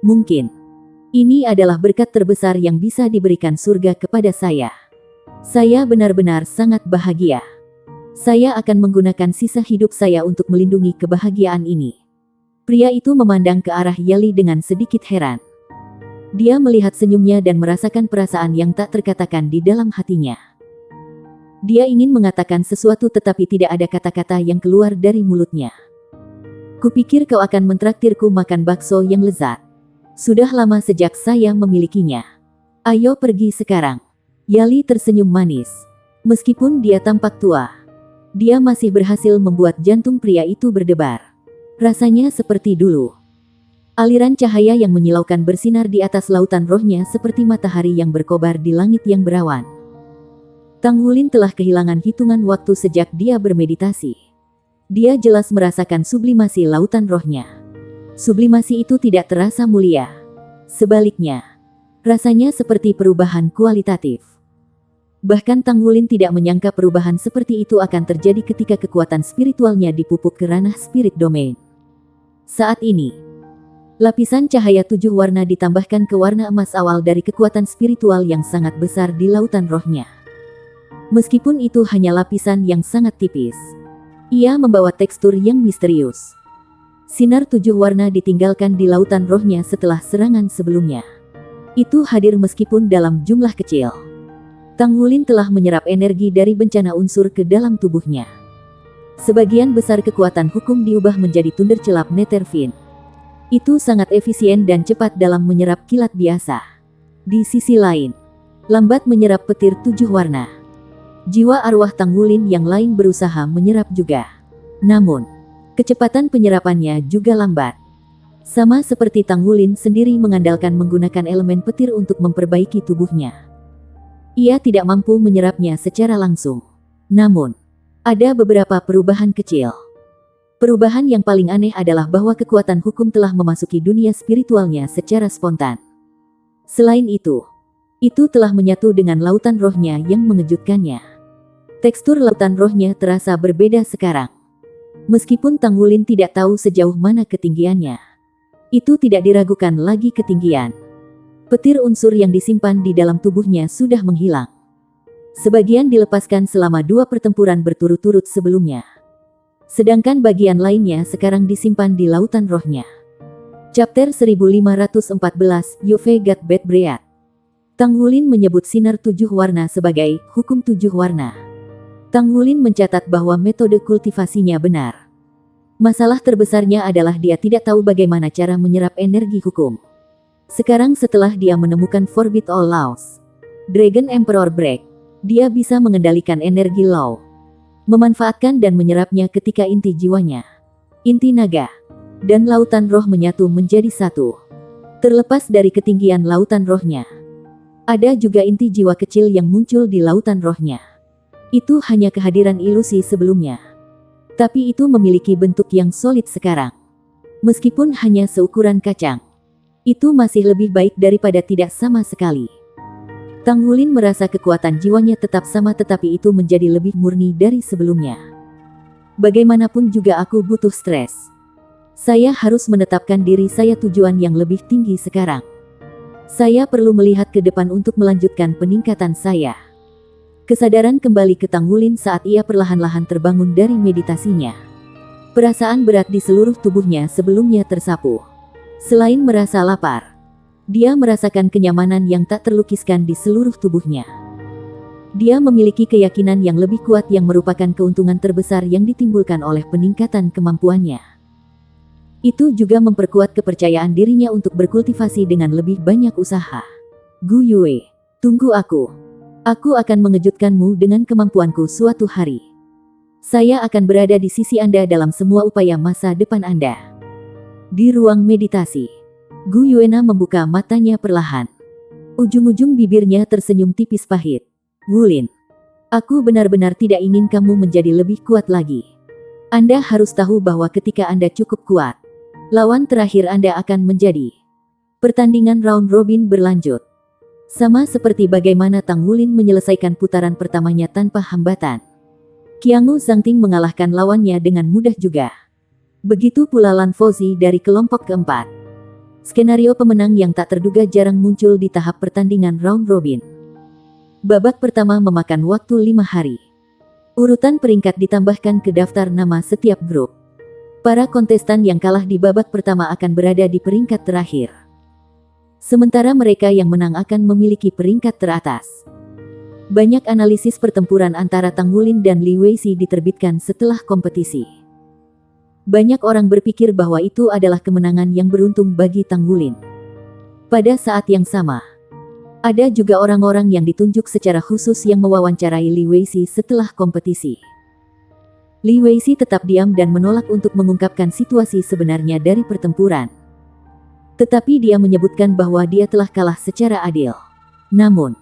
Mungkin ini adalah berkat terbesar yang bisa diberikan surga kepada saya. Saya benar-benar sangat bahagia. Saya akan menggunakan sisa hidup saya untuk melindungi kebahagiaan ini. Pria itu memandang ke arah Yali dengan sedikit heran. Dia melihat senyumnya dan merasakan perasaan yang tak terkatakan di dalam hatinya. Dia ingin mengatakan sesuatu tetapi tidak ada kata-kata yang keluar dari mulutnya. Kupikir kau akan mentraktirku makan bakso yang lezat. Sudah lama sejak saya memilikinya. Ayo pergi sekarang. Yali tersenyum manis. Meskipun dia tampak tua, dia masih berhasil membuat jantung pria itu berdebar. Rasanya seperti dulu. Aliran cahaya yang menyilaukan bersinar di atas lautan rohnya seperti matahari yang berkobar di langit yang berawan. Tang Wulin telah kehilangan hitungan waktu sejak dia bermeditasi. Dia jelas merasakan sublimasi lautan rohnya. Sublimasi itu tidak terasa mulia. Sebaliknya, rasanya seperti perubahan kualitatif. Bahkan Tang Wulin tidak menyangka perubahan seperti itu akan terjadi ketika kekuatan spiritualnya dipupuk ke ranah spirit domain. Saat ini, lapisan cahaya 7 warna ditambahkan ke warna emas awal dari kekuatan spiritual yang sangat besar di lautan rohnya. Meskipun itu hanya lapisan yang sangat tipis, ia membawa tekstur yang misterius. Sinar 7 warna ditinggalkan di lautan rohnya setelah serangan sebelumnya. Itu hadir meskipun dalam jumlah kecil. Tang Wulin telah menyerap energi dari bencana unsur ke dalam tubuhnya. Sebagian besar kekuatan hukum diubah menjadi Thundercelap Netherfiend. Itu sangat efisien dan cepat dalam menyerap kilat biasa. Di sisi lain, lambat menyerap petir 7 warna. Jiwa arwah Tang Wulin yang lain berusaha menyerap juga. Namun, kecepatan penyerapannya juga lambat. Sama seperti Tang Wulin sendiri mengandalkan menggunakan elemen petir untuk memperbaiki tubuhnya. Ia tidak mampu menyerapnya secara langsung. Namun, ada beberapa perubahan kecil. Perubahan yang paling aneh adalah bahwa kekuatan hukum telah memasuki dunia spiritualnya secara spontan. Selain itu telah menyatu dengan lautan rohnya yang mengejutkannya. Tekstur lautan rohnya terasa berbeda sekarang. Meskipun Tang Wulin tidak tahu sejauh mana ketinggiannya, itu tidak diragukan lagi ketinggian. Petir unsur yang disimpan di dalam tubuhnya sudah menghilang. Sebagian dilepaskan selama 2 pertempuran berturut-turut sebelumnya. Sedangkan bagian lainnya sekarang disimpan di lautan rohnya. Chapter 1514, Yuve Gat Bad Breath. Tang Wulin menyebut sinar 7 warna sebagai hukum 7 warna. Tang Wulin mencatat bahwa metode kultivasinya benar. Masalah terbesarnya adalah dia tidak tahu bagaimana cara menyerap energi hukum. Sekarang setelah dia menemukan Forbid All Laws, Dragon Emperor Break, dia bisa mengendalikan energi law, memanfaatkan dan menyerapnya ketika inti jiwanya, inti naga, dan lautan roh menyatu menjadi satu. Terlepas dari ketinggian lautan rohnya, ada juga inti jiwa kecil yang muncul di lautan rohnya. Itu hanya kehadiran ilusi sebelumnya. Tapi itu memiliki bentuk yang solid sekarang. Meskipun hanya seukuran kacang, itu masih lebih baik daripada tidak sama sekali. Tang Wulin merasa kekuatan jiwanya tetap sama tetapi itu menjadi lebih murni dari sebelumnya. Bagaimanapun juga aku butuh stres. Saya harus menetapkan diri saya tujuan yang lebih tinggi sekarang. Saya perlu melihat ke depan untuk melanjutkan peningkatan saya. Kesadaran kembali ke Tang Wulin saat ia perlahan-lahan terbangun dari meditasinya. Perasaan berat di seluruh tubuhnya sebelumnya tersapu. Selain merasa lapar, dia merasakan kenyamanan yang tak terlukiskan di seluruh tubuhnya. Dia memiliki keyakinan yang lebih kuat yang merupakan keuntungan terbesar yang ditimbulkan oleh peningkatan kemampuannya. Itu juga memperkuat kepercayaan dirinya untuk berkultivasi dengan lebih banyak usaha. Gu Yue, tunggu aku. Aku akan mengejutkanmu dengan kemampuanku suatu hari. Saya akan berada di sisi Anda dalam semua upaya masa depan Anda. Di ruang meditasi, Gu Yuena membuka matanya perlahan. Ujung-ujung bibirnya tersenyum tipis pahit. Wulin, aku benar-benar tidak ingin kamu menjadi lebih kuat lagi. Anda harus tahu bahwa ketika Anda cukup kuat, lawan terakhir Anda akan menjadi. Pertandingan round robin berlanjut. Sama seperti bagaimana Tang Wulin menyelesaikan putaran pertamanya tanpa hambatan. Qiangu Zhangting mengalahkan lawannya dengan mudah juga. Begitu pula Lan Fozhi dari kelompok keempat. Skenario pemenang yang tak terduga jarang muncul di tahap pertandingan round robin. Babak pertama memakan waktu 5 hari. Urutan peringkat ditambahkan ke daftar nama setiap grup. Para kontestan yang kalah di babak pertama akan berada di peringkat terakhir. Sementara mereka yang menang akan memiliki peringkat teratas. Banyak analisis pertempuran antara Tang Wulin dan Li Weixi diterbitkan setelah kompetisi. Banyak orang berpikir bahwa itu adalah kemenangan yang beruntung bagi Tang Wulin. Pada saat yang sama, ada juga orang-orang yang ditunjuk secara khusus yang mewawancarai Li Weixi setelah kompetisi. Li Weixi tetap diam dan menolak untuk mengungkapkan situasi sebenarnya dari pertempuran. Tetapi dia menyebutkan bahwa dia telah kalah secara adil. Namun,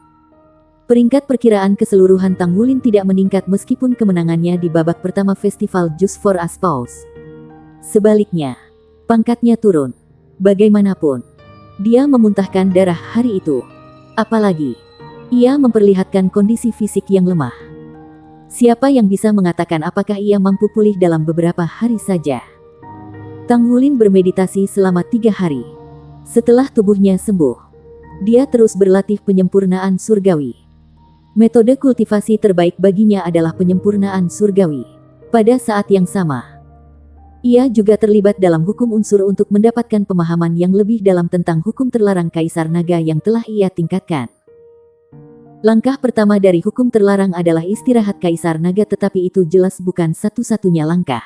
peringkat perkiraan keseluruhan Tang Wulin tidak meningkat meskipun kemenangannya di babak pertama festival Just for a Spouse. Sebaliknya, pangkatnya turun. Bagaimanapun, dia memuntahkan darah hari itu. Apalagi, ia memperlihatkan kondisi fisik yang lemah. Siapa yang bisa mengatakan apakah ia mampu pulih dalam beberapa hari saja? Tang Wulin bermeditasi selama 3 hari. Setelah tubuhnya sembuh, dia terus berlatih penyempurnaan surgawi. Metode kultivasi terbaik baginya adalah penyempurnaan surgawi. Pada saat yang sama, ia juga terlibat dalam hukum unsur untuk mendapatkan pemahaman yang lebih dalam tentang hukum terlarang Kaisar Naga yang telah ia tingkatkan. Langkah pertama dari hukum terlarang adalah istirahat Kaisar Naga, tetapi itu jelas bukan satu-satunya langkah.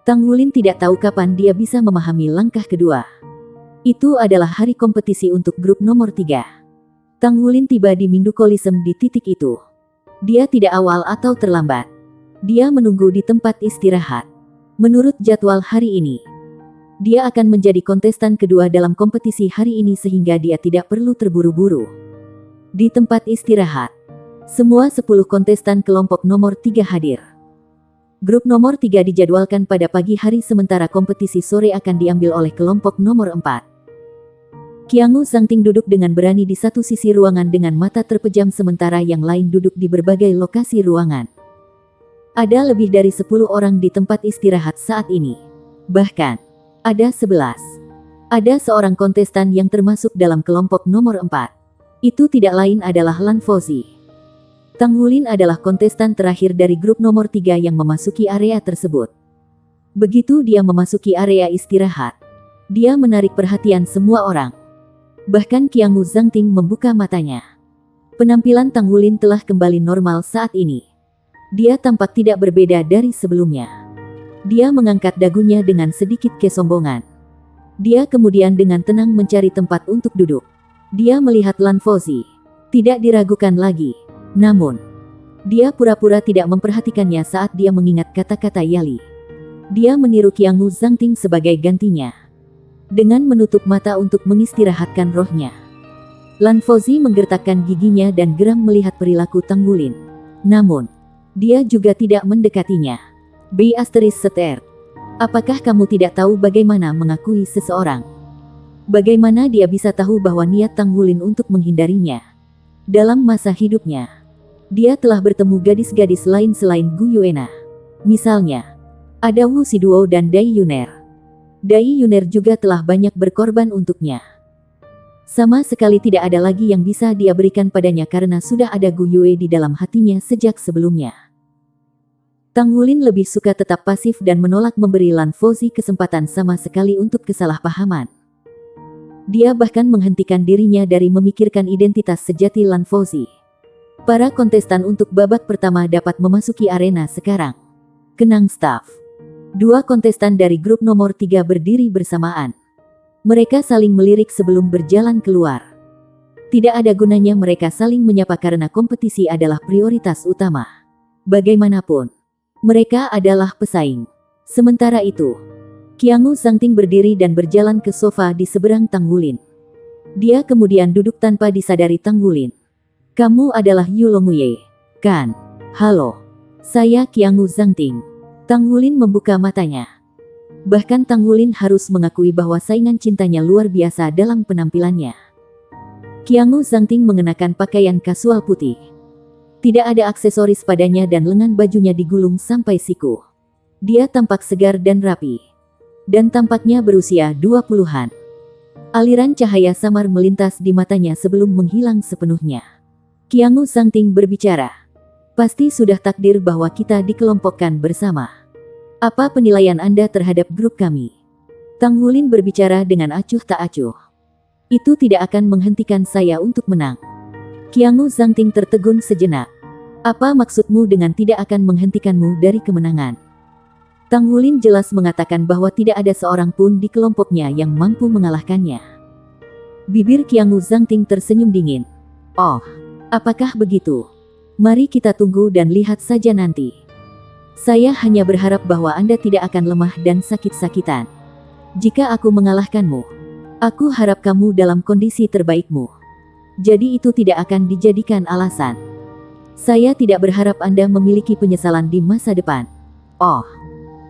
Tang Wulin tidak tahu kapan dia bisa memahami langkah kedua. Itu adalah hari kompetisi untuk grup nomor 3. Tang Wulin tiba di Mingdu Coliseum di titik itu. Dia tidak awal atau terlambat. Dia menunggu di tempat istirahat. Menurut jadwal hari ini, dia akan menjadi kontestan kedua dalam kompetisi hari ini sehingga dia tidak perlu terburu-buru. Di tempat istirahat, semua 10 kontestan kelompok nomor 3 hadir. Grup nomor 3 dijadwalkan pada pagi hari sementara kompetisi sore akan diambil oleh kelompok nomor 4. Qiangu Zhangting duduk dengan berani di satu sisi ruangan dengan mata terpejam sementara yang lain duduk di berbagai lokasi ruangan. Ada lebih dari 10 orang di tempat istirahat saat ini. Bahkan, ada 11. Ada seorang kontestan yang termasuk dalam kelompok nomor 4. Itu tidak lain adalah Lan Fozhi. Tang Wulin adalah kontestan terakhir dari grup nomor 3 yang memasuki area tersebut. Begitu dia memasuki area istirahat, dia menarik perhatian semua orang. Bahkan Qiangu Zhangting membuka matanya. Penampilan Tang Wulin telah kembali normal saat ini. Dia tampak tidak berbeda dari sebelumnya. Dia mengangkat dagunya dengan sedikit kesombongan. Dia kemudian dengan tenang mencari tempat untuk duduk. Dia melihat Lan Fozhi. Tidak diragukan lagi. Namun, dia pura-pura tidak memperhatikannya saat dia mengingat kata-kata Yali. Dia meniru Qiangu Zhangting sebagai gantinya. Dengan menutup mata untuk mengistirahatkan rohnya, Lan Fozhi menggertakkan giginya dan geram melihat perilaku Tang Wulin. Namun, dia juga tidak mendekatinya. B****. Apakah kamu tidak tahu bagaimana mengakui seseorang? Bagaimana dia bisa tahu bahwa niat Tang Wulin untuk menghindarinya? Dalam masa hidupnya, dia telah bertemu gadis-gadis lain selain Gu Yuena. Misalnya, ada Wu Siduo dan Dai Yuner. Dai Yuner juga telah banyak berkorban untuknya. Sama sekali tidak ada lagi yang bisa dia berikan padanya karena sudah ada Gu Yue di dalam hatinya sejak sebelumnya. Tang Wulin lebih suka tetap pasif dan menolak memberi Lan Fozhi kesempatan sama sekali untuk kesalahpahaman. Dia bahkan menghentikan dirinya dari memikirkan identitas sejati Lan Fozhi. Para kontestan untuk babak pertama dapat memasuki arena sekarang. Kenang staff. 2 kontestan dari grup nomor 3 berdiri bersamaan. Mereka saling melirik sebelum berjalan keluar. Tidak ada gunanya mereka saling menyapa karena kompetisi adalah prioritas utama. Bagaimanapun, mereka adalah pesaing. Sementara itu, Qiangu Zhangting berdiri dan berjalan ke sofa di seberang Tang Wulin. Dia kemudian duduk tanpa disadari Tang Wulin. Kamu adalah Yu Longye, kan? Halo, saya Qiangu Zhangting. Tang Wulin membuka matanya. Bahkan Tang Wulin harus mengakui bahwa saingan cintanya luar biasa dalam penampilannya. Qiangu Zhangting mengenakan pakaian kasual putih. Tidak ada aksesoris padanya dan lengan bajunya digulung sampai siku. Dia tampak segar dan rapi. Dan tampaknya berusia 20-an. Aliran cahaya samar melintas di matanya sebelum menghilang sepenuhnya. Qiangu Zhangting berbicara. Pasti sudah takdir bahwa kita dikelompokkan bersama. Apa penilaian Anda terhadap grup kami? Tang Wulin berbicara dengan acuh tak acuh. Itu tidak akan menghentikan saya untuk menang. Qiangu Zhangting tertegun sejenak. Apa maksudmu dengan tidak akan menghentikanmu dari kemenangan? Tang Wulin jelas mengatakan bahwa tidak ada seorang pun di kelompoknya yang mampu mengalahkannya. Bibir Qiangu Zhangting tersenyum dingin. Oh, apakah begitu? Mari kita tunggu dan lihat saja nanti. Saya hanya berharap bahwa Anda tidak akan lemah dan sakit-sakitan. Jika aku mengalahkanmu, aku harap kamu dalam kondisi terbaikmu. Jadi itu tidak akan dijadikan alasan. Saya tidak berharap Anda memiliki penyesalan di masa depan. Oh,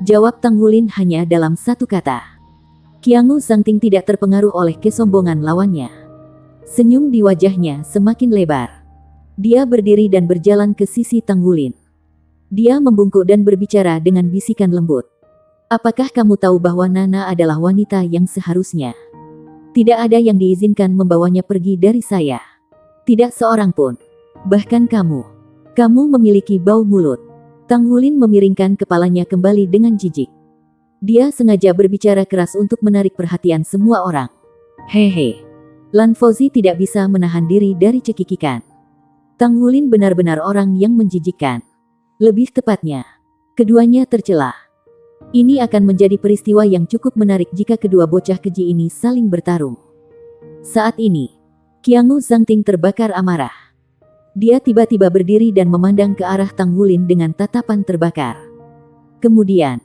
jawab Tang Wulin hanya dalam satu kata. Qiangu Zhangting tidak terpengaruh oleh kesombongan lawannya. Senyum di wajahnya semakin lebar. Dia berdiri dan berjalan ke sisi Tang Wulin. Dia membungkuk dan berbicara dengan bisikan lembut. Apakah kamu tahu bahwa Nana adalah wanita yang seharusnya? Tidak ada yang diizinkan membawanya pergi dari saya. Tidak seorang pun. Bahkan kamu. Kamu memiliki bau mulut. Tang Wulin memiringkan kepalanya kembali dengan jijik. Dia sengaja berbicara keras untuk menarik perhatian semua orang. Hehe. Lan Fauzi tidak bisa menahan diri dari cekikikan. Tang Wulin benar-benar orang yang menjijikkan. Lebih tepatnya, keduanya tercela. Ini akan menjadi peristiwa yang cukup menarik jika kedua bocah keji ini saling bertarung. Saat ini, Qiangu Zhangting terbakar amarah. Dia tiba-tiba berdiri dan memandang ke arah Tang Wulin dengan tatapan terbakar. Kemudian,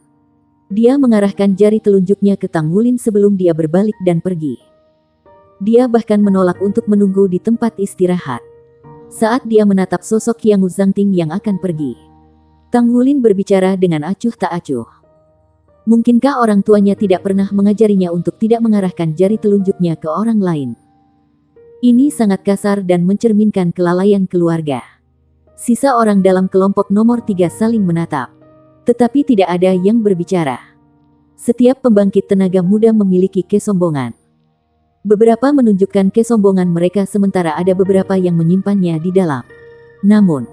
dia mengarahkan jari telunjuknya ke Tang Wulin sebelum dia berbalik dan pergi. Dia bahkan menolak untuk menunggu di tempat istirahat. Saat dia menatap sosok Qiangu Zhangting yang akan pergi, Tang Wulin berbicara dengan acuh tak acuh. Mungkinkah orang tuanya tidak pernah mengajarinya untuk tidak mengarahkan jari telunjuknya ke orang lain? Ini sangat kasar dan mencerminkan kelalaian keluarga. Sisa orang dalam kelompok nomor 3 saling menatap. Tetapi tidak ada yang berbicara. Setiap pembangkit tenaga muda memiliki kesombongan. Beberapa menunjukkan kesombongan mereka sementara ada beberapa yang menyimpannya di dalam. Namun,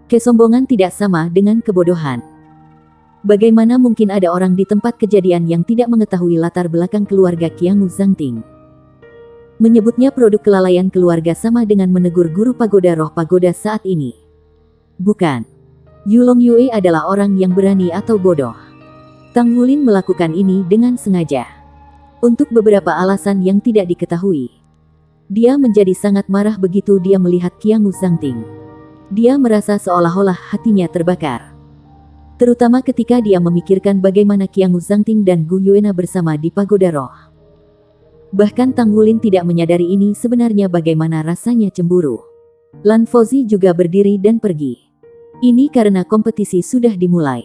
kesombongan tidak sama dengan kebodohan. Bagaimana mungkin ada orang di tempat kejadian yang tidak mengetahui latar belakang keluarga Qiangu Zhangting? Menyebutnya produk kelalaian keluarga sama dengan menegur guru pagoda roh pagoda saat ini. Bukan. Yulong Yue adalah orang yang berani atau bodoh. Tang Wulin melakukan ini dengan sengaja. Untuk beberapa alasan yang tidak diketahui. Dia menjadi sangat marah begitu dia melihat Qiangu Zhangting. Dia merasa seolah-olah hatinya terbakar. Terutama ketika dia memikirkan bagaimana Qiangu Zhangting dan Gu Yuena bersama di pagoda roh. Bahkan Tang Wulin tidak menyadari ini sebenarnya bagaimana rasanya cemburu. Lan Fauzi juga berdiri dan pergi. Ini karena kompetisi sudah dimulai.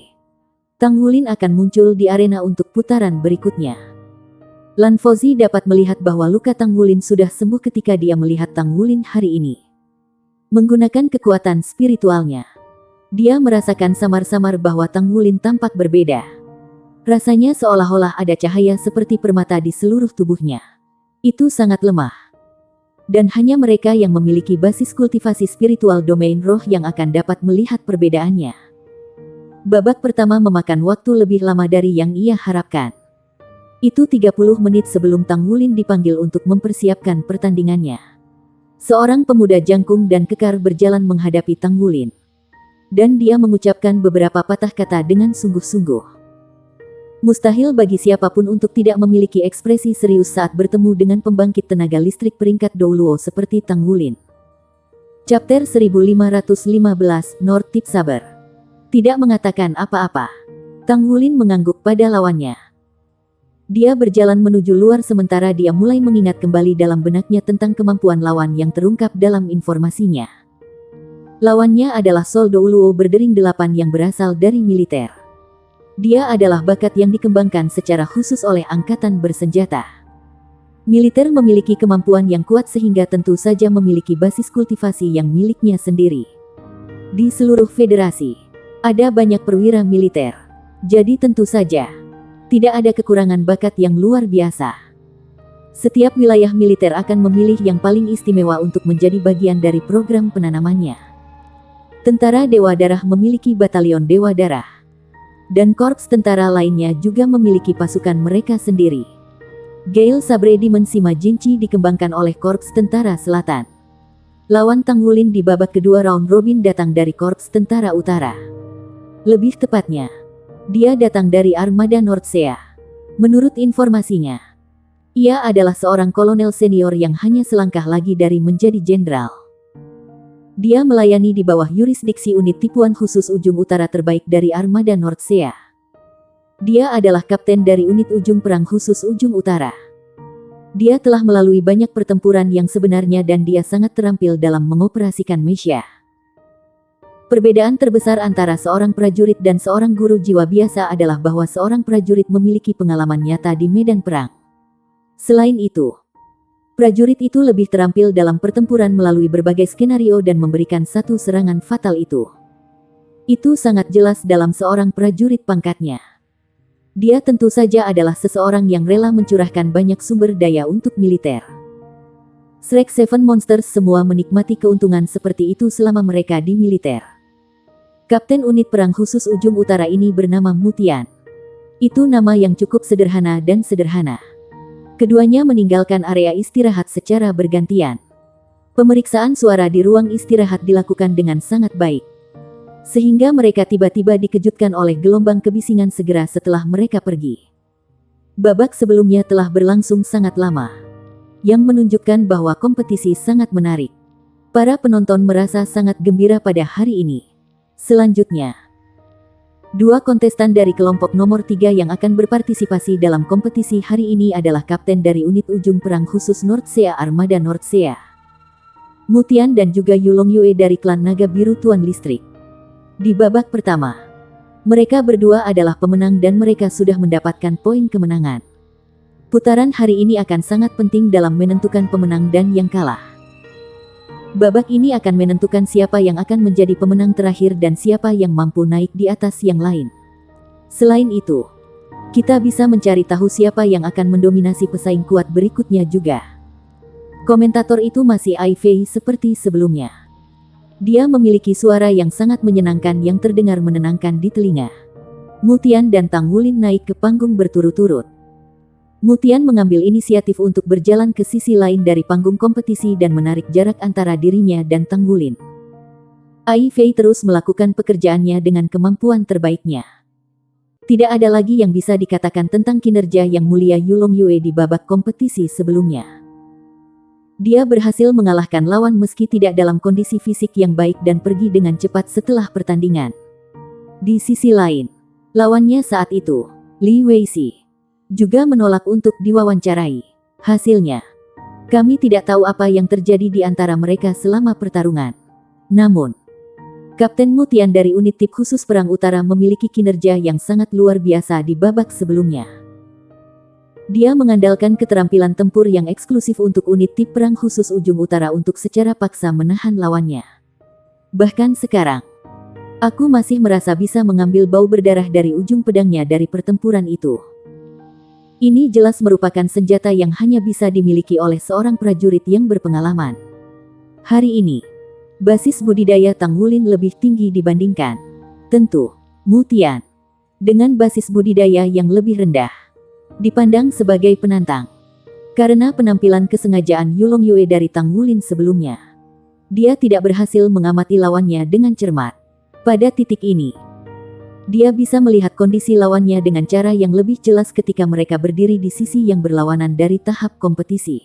Tang Wulin akan muncul di arena untuk putaran berikutnya. Lan Fauzi dapat melihat bahwa luka Tang Wulin sudah sembuh ketika dia melihat Tang Wulin hari ini. Menggunakan kekuatan spiritualnya, dia merasakan samar-samar bahwa Tang Wulin tampak berbeda. Rasanya seolah-olah ada cahaya seperti permata di seluruh tubuhnya. Itu sangat lemah. Dan hanya mereka yang memiliki basis kultivasi spiritual domain roh yang akan dapat melihat perbedaannya. Babak pertama memakan waktu lebih lama dari yang ia harapkan. Itu 30 menit sebelum Tang Wulin dipanggil untuk mempersiapkan pertandingannya. Seorang pemuda jangkung dan kekar berjalan menghadapi Tang Wulin. Dan dia mengucapkan beberapa patah kata dengan sungguh-sungguh. Mustahil bagi siapapun untuk tidak memiliki ekspresi serius saat bertemu dengan pembangkit tenaga listrik peringkat Douluo seperti Tang Wulin. Chapter 1515, North Tip Saber. Tidak mengatakan apa-apa. Tang Wulin mengangguk pada lawannya. Dia berjalan menuju luar sementara dia mulai mengingat kembali dalam benaknya tentang kemampuan lawan yang terungkap dalam informasinya. Lawannya adalah Sol Douluo berdering 8 yang berasal dari militer. Dia adalah bakat yang dikembangkan secara khusus oleh angkatan bersenjata. Militer memiliki kemampuan yang kuat sehingga tentu saja memiliki basis kultivasi yang miliknya sendiri. Di seluruh federasi, ada banyak perwira militer. Jadi tentu saja, tidak ada kekurangan bakat yang luar biasa. Setiap wilayah militer akan memilih yang paling istimewa untuk menjadi bagian dari program penanamannya. Tentara Dewa Darah memiliki batalion Dewa Darah. Dan korps tentara lainnya juga memiliki pasukan mereka sendiri. Gale Sabre Demon Sima Jinchi dikembangkan oleh Korps Tentara Selatan. Lawan Tang Wulin di babak kedua round robin datang dari Korps Tentara Utara. Lebih tepatnya, dia datang dari Armada Nordsea. Menurut informasinya, ia adalah seorang kolonel senior yang hanya selangkah lagi dari menjadi jenderal. Dia melayani di bawah yurisdiksi unit tipuan khusus ujung utara terbaik dari Armada Nordsea. Dia adalah kapten dari unit ujung perang khusus ujung utara. Dia telah melalui banyak pertempuran yang sebenarnya dan dia sangat terampil dalam mengoperasikan Mesya. Perbedaan terbesar antara seorang prajurit dan seorang guru jiwa biasa adalah bahwa seorang prajurit memiliki pengalaman nyata di medan perang. Selain itu, prajurit itu lebih terampil dalam pertempuran melalui berbagai skenario dan memberikan satu serangan fatal itu. Itu sangat jelas dalam seorang prajurit pangkatnya. Dia tentu saja adalah seseorang yang rela mencurahkan banyak sumber daya untuk militer. Shrek Seven Monsters semua menikmati keuntungan seperti itu selama mereka di militer. Kapten unit perang khusus ujung utara ini bernama Mutian. Itu nama yang cukup sederhana dan sederhana. Keduanya meninggalkan area istirahat secara bergantian. Pemeriksaan suara di ruang istirahat dilakukan dengan sangat baik. Sehingga mereka tiba-tiba dikejutkan oleh gelombang kebisingan segera setelah mereka pergi. Babak sebelumnya telah berlangsung sangat lama, yang menunjukkan bahwa kompetisi sangat menarik. Para penonton merasa sangat gembira pada hari ini. Selanjutnya, dua kontestan dari kelompok nomor 3 yang akan berpartisipasi dalam kompetisi hari ini adalah kapten dari unit ujung perang khusus Nordsea Armada Nordsea, Mutian dan juga Yulong Yue dari klan Naga Biru Tuan Listrik. Di babak pertama, mereka berdua adalah pemenang dan mereka sudah mendapatkan poin kemenangan. Putaran hari ini akan sangat penting dalam menentukan pemenang dan yang kalah. Babak ini akan menentukan siapa yang akan menjadi pemenang terakhir dan siapa yang mampu naik di atas yang lain. Selain itu, kita bisa mencari tahu siapa yang akan mendominasi pesaing kuat berikutnya juga. Komentator itu masih Ai Fei seperti sebelumnya. Dia memiliki suara yang sangat menyenangkan yang terdengar menenangkan di telinga. Mutian dan Tang Wulin naik ke panggung berturut-turut. Mutian mengambil inisiatif untuk berjalan ke sisi lain dari panggung kompetisi dan menarik jarak antara dirinya dan Tang Wulin. Ai Fei terus melakukan pekerjaannya dengan kemampuan terbaiknya. Tidak ada lagi yang bisa dikatakan tentang kinerja yang mulia Yulong Yue di babak kompetisi sebelumnya. Dia berhasil mengalahkan lawan meski tidak dalam kondisi fisik yang baik dan pergi dengan cepat setelah pertandingan. Di sisi lain, lawannya saat itu, Li Weixi, juga menolak untuk diwawancarai. Hasilnya, kami tidak tahu apa yang terjadi di antara mereka selama pertarungan. Namun, Kapten Mutian dari unit tip khusus Perang Utara memiliki kinerja yang sangat luar biasa di babak sebelumnya. Dia mengandalkan keterampilan tempur yang eksklusif untuk unit tip perang khusus ujung utara untuk secara paksa menahan lawannya. Bahkan sekarang, aku masih merasa bisa mengambil bau berdarah dari ujung pedangnya dari pertempuran itu. Ini jelas merupakan senjata yang hanya bisa dimiliki oleh seorang prajurit yang berpengalaman. Hari ini, basis budidaya Tang Wulin lebih tinggi dibandingkan, tentu, Mutian. Dengan basis budidaya yang lebih rendah, dipandang sebagai penantang. Karena penampilan kesengajaan Yulong Yue dari Tang Wulin sebelumnya, dia tidak berhasil mengamati lawannya dengan cermat. Pada titik ini, dia bisa melihat kondisi lawannya dengan cara yang lebih jelas ketika mereka berdiri di sisi yang berlawanan dari tahap kompetisi.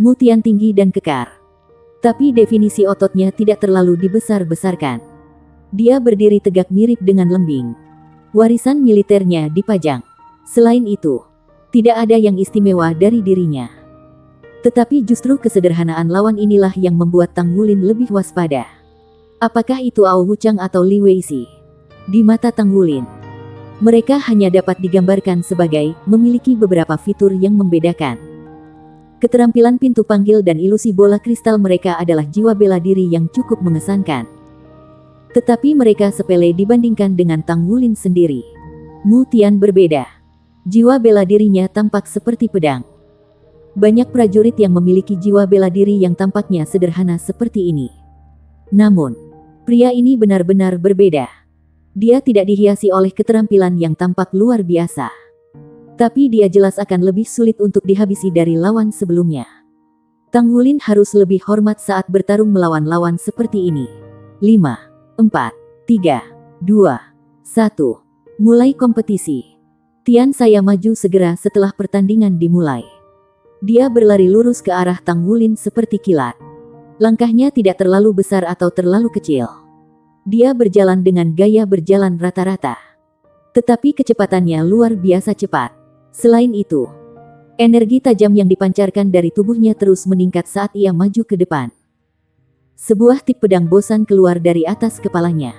Mutian tinggi dan kekar, tapi definisi ototnya tidak terlalu dibesar-besarkan. Dia berdiri tegak mirip dengan lembing. Warisan militernya dipajang. Selain itu, tidak ada yang istimewa dari dirinya. Tetapi justru kesederhanaan lawan inilah yang membuat Tang Wulin lebih waspada. Apakah itu Ao Wuchang atau Li Weixi? Di mata Tang Wulin, mereka hanya dapat digambarkan sebagai memiliki beberapa fitur yang membedakan. Keterampilan pintu panggil dan ilusi bola kristal mereka adalah jiwa bela diri yang cukup mengesankan. Tetapi mereka sepele dibandingkan dengan Tang Wulin sendiri. Mu Tian berbeda. Jiwa bela dirinya tampak seperti pedang. Banyak prajurit yang memiliki jiwa bela diri yang tampaknya sederhana seperti ini. Namun, pria ini benar-benar berbeda. Dia tidak dihiasi oleh keterampilan yang tampak luar biasa. Tapi dia jelas akan lebih sulit untuk dihabisi dari lawan sebelumnya. Tang Wulin harus lebih hormat saat bertarung melawan lawan seperti ini. 5, 4, 3, 2, 1. Mulai kompetisi. Tian Saya maju segera setelah pertandingan dimulai. Dia berlari lurus ke arah Tang Wulin seperti kilat. Langkahnya tidak terlalu besar atau terlalu kecil. Dia berjalan dengan gaya berjalan rata-rata. Tetapi kecepatannya luar biasa cepat. Selain itu, energi tajam yang dipancarkan dari tubuhnya terus meningkat saat ia maju ke depan. Sebuah tip pedang bosan keluar dari atas kepalanya.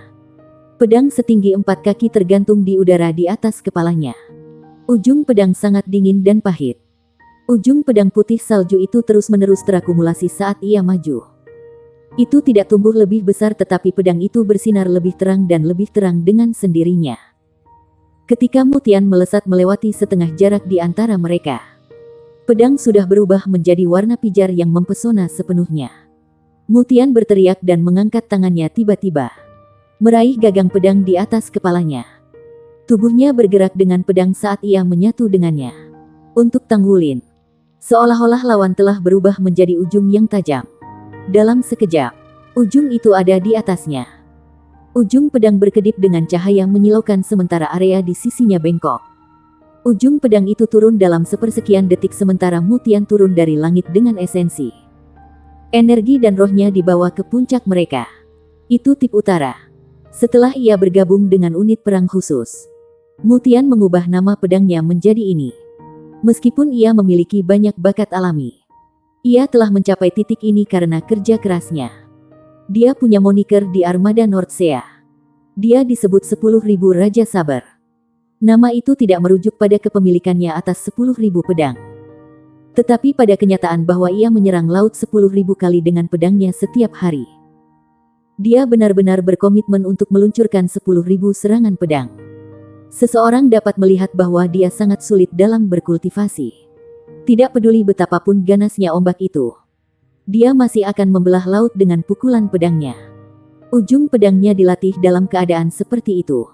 Pedang setinggi 4 kaki tergantung di udara di atas kepalanya. Ujung pedang sangat dingin dan pahit. Ujung pedang putih salju itu terus-menerus terakumulasi saat ia maju. Itu tidak tumbuh lebih besar tetapi pedang itu bersinar lebih terang dan lebih terang dengan sendirinya. Ketika Mu Tian melesat melewati setengah jarak di antara mereka, pedang sudah berubah menjadi warna pijar yang mempesona sepenuhnya. Mu Tian berteriak dan mengangkat tangannya tiba-tiba, meraih gagang pedang di atas kepalanya. Tubuhnya bergerak dengan pedang saat ia menyatu dengannya. Untuk Tang Wulin, seolah-olah lawan telah berubah menjadi ujung yang tajam. Dalam sekejap, ujung itu ada di atasnya. Ujung pedang berkedip dengan cahaya menyilaukan sementara area di sisinya bengkok. Ujung pedang itu turun dalam sepersekian detik sementara Mu Tian turun dari langit dengan esensi. Energi dan rohnya dibawa ke puncak mereka. Itu tip utara. Setelah ia bergabung dengan unit perang khusus, Mu Tian mengubah nama pedangnya menjadi ini. Meskipun ia memiliki banyak bakat alami, ia telah mencapai titik ini karena kerja kerasnya. Dia punya moniker di armada Nordsea. Dia disebut 10.000 Raja Sabar. Nama itu tidak merujuk pada kepemilikannya atas 10.000 pedang, tetapi pada kenyataan bahwa ia menyerang laut 10.000 kali dengan pedangnya setiap hari. Dia benar-benar berkomitmen untuk meluncurkan 10.000 serangan pedang. Seseorang dapat melihat bahwa dia sangat sulit dalam berkultivasi. Tidak peduli betapapun ganasnya ombak itu, dia masih akan membelah laut dengan pukulan pedangnya. Ujung pedangnya dilatih dalam keadaan seperti itu.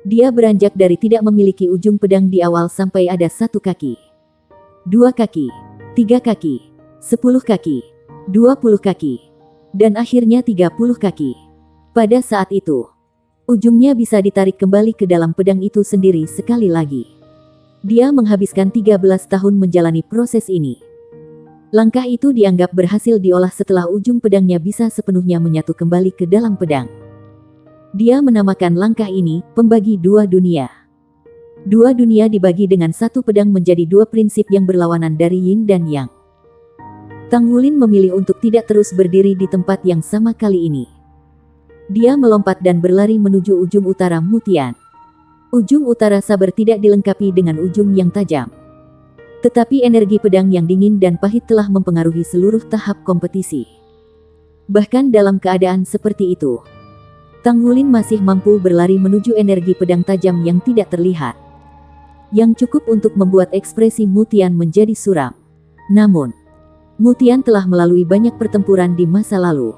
Dia beranjak dari tidak memiliki ujung pedang di awal sampai ada 1 kaki, 2 kaki, 3 kaki, 10 kaki, 20 kaki, dan akhirnya 30 kaki. Pada saat itu, ujungnya bisa ditarik kembali ke dalam pedang itu sendiri sekali lagi. Dia menghabiskan 13 tahun menjalani proses ini. Langkah itu dianggap berhasil diolah setelah ujung pedangnya bisa sepenuhnya menyatu kembali ke dalam pedang. Dia menamakan langkah ini, pembagi 2 dunia. 2 dunia dibagi dengan 1 pedang menjadi 2 prinsip yang berlawanan dari yin dan yang. Tang Wulin memilih untuk tidak terus berdiri di tempat yang sama kali ini. Dia melompat dan berlari menuju ujung utara Mu Tian. Ujung utara sabar tidak dilengkapi dengan ujung yang tajam. Tetapi energi pedang yang dingin dan pahit telah mempengaruhi seluruh tahap kompetisi. Bahkan dalam keadaan seperti itu, Tang Wulin masih mampu berlari menuju energi pedang tajam yang tidak terlihat, yang cukup untuk membuat ekspresi Mu Tian menjadi suram. Namun, Mu Tian telah melalui banyak pertempuran di masa lalu,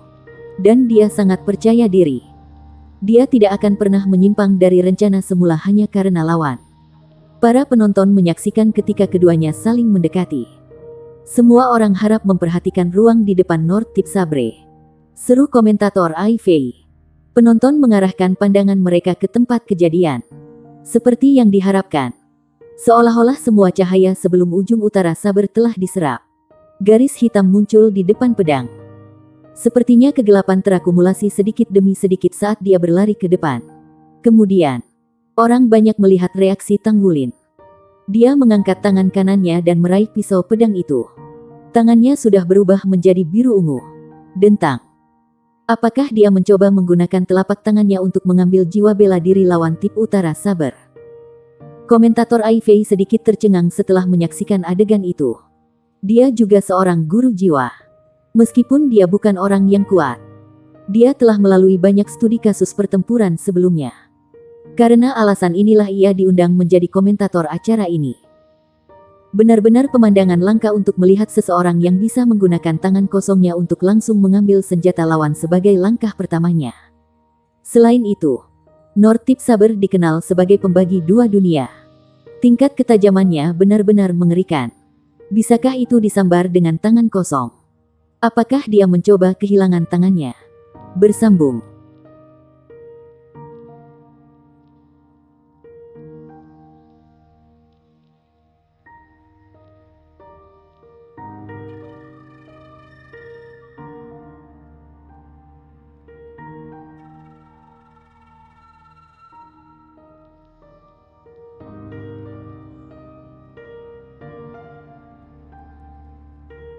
dan dia sangat percaya diri. Dia tidak akan pernah menyimpang dari rencana semula hanya karena lawan. Para penonton menyaksikan ketika keduanya saling mendekati. Semua orang harap memperhatikan ruang di depan North Tip Sabre, seru komentator Ai Fei. Penonton mengarahkan pandangan mereka ke tempat kejadian. Seperti yang diharapkan, seolah-olah semua cahaya sebelum ujung utara sabar telah diserap. Garis hitam muncul di depan pedang. Sepertinya kegelapan terakumulasi sedikit demi sedikit saat dia berlari ke depan. Kemudian, orang banyak melihat reaksi Tang Wulin. Dia mengangkat tangan kanannya dan meraih pisau pedang itu. Tangannya sudah berubah menjadi biru ungu. Dentang. Apakah dia mencoba menggunakan telapak tangannya untuk mengambil jiwa bela diri lawan tip utara sabar? Komentator Ai Fei sedikit tercengang setelah menyaksikan adegan itu. Dia juga seorang guru jiwa. Meskipun dia bukan orang yang kuat, Dia telah melalui banyak studi kasus pertempuran sebelumnya. Karena alasan inilah ia diundang menjadi komentator acara ini. Benar-benar pemandangan langka untuk melihat seseorang yang bisa menggunakan tangan kosongnya untuk langsung mengambil senjata lawan sebagai langkah pertamanya. Selain itu, Nortip Saber dikenal sebagai pembagi dua dunia. Tingkat ketajamannya benar-benar mengerikan. Bisakah itu disambar dengan tangan kosong? Apakah dia mencoba kehilangan tangannya? Bersambung.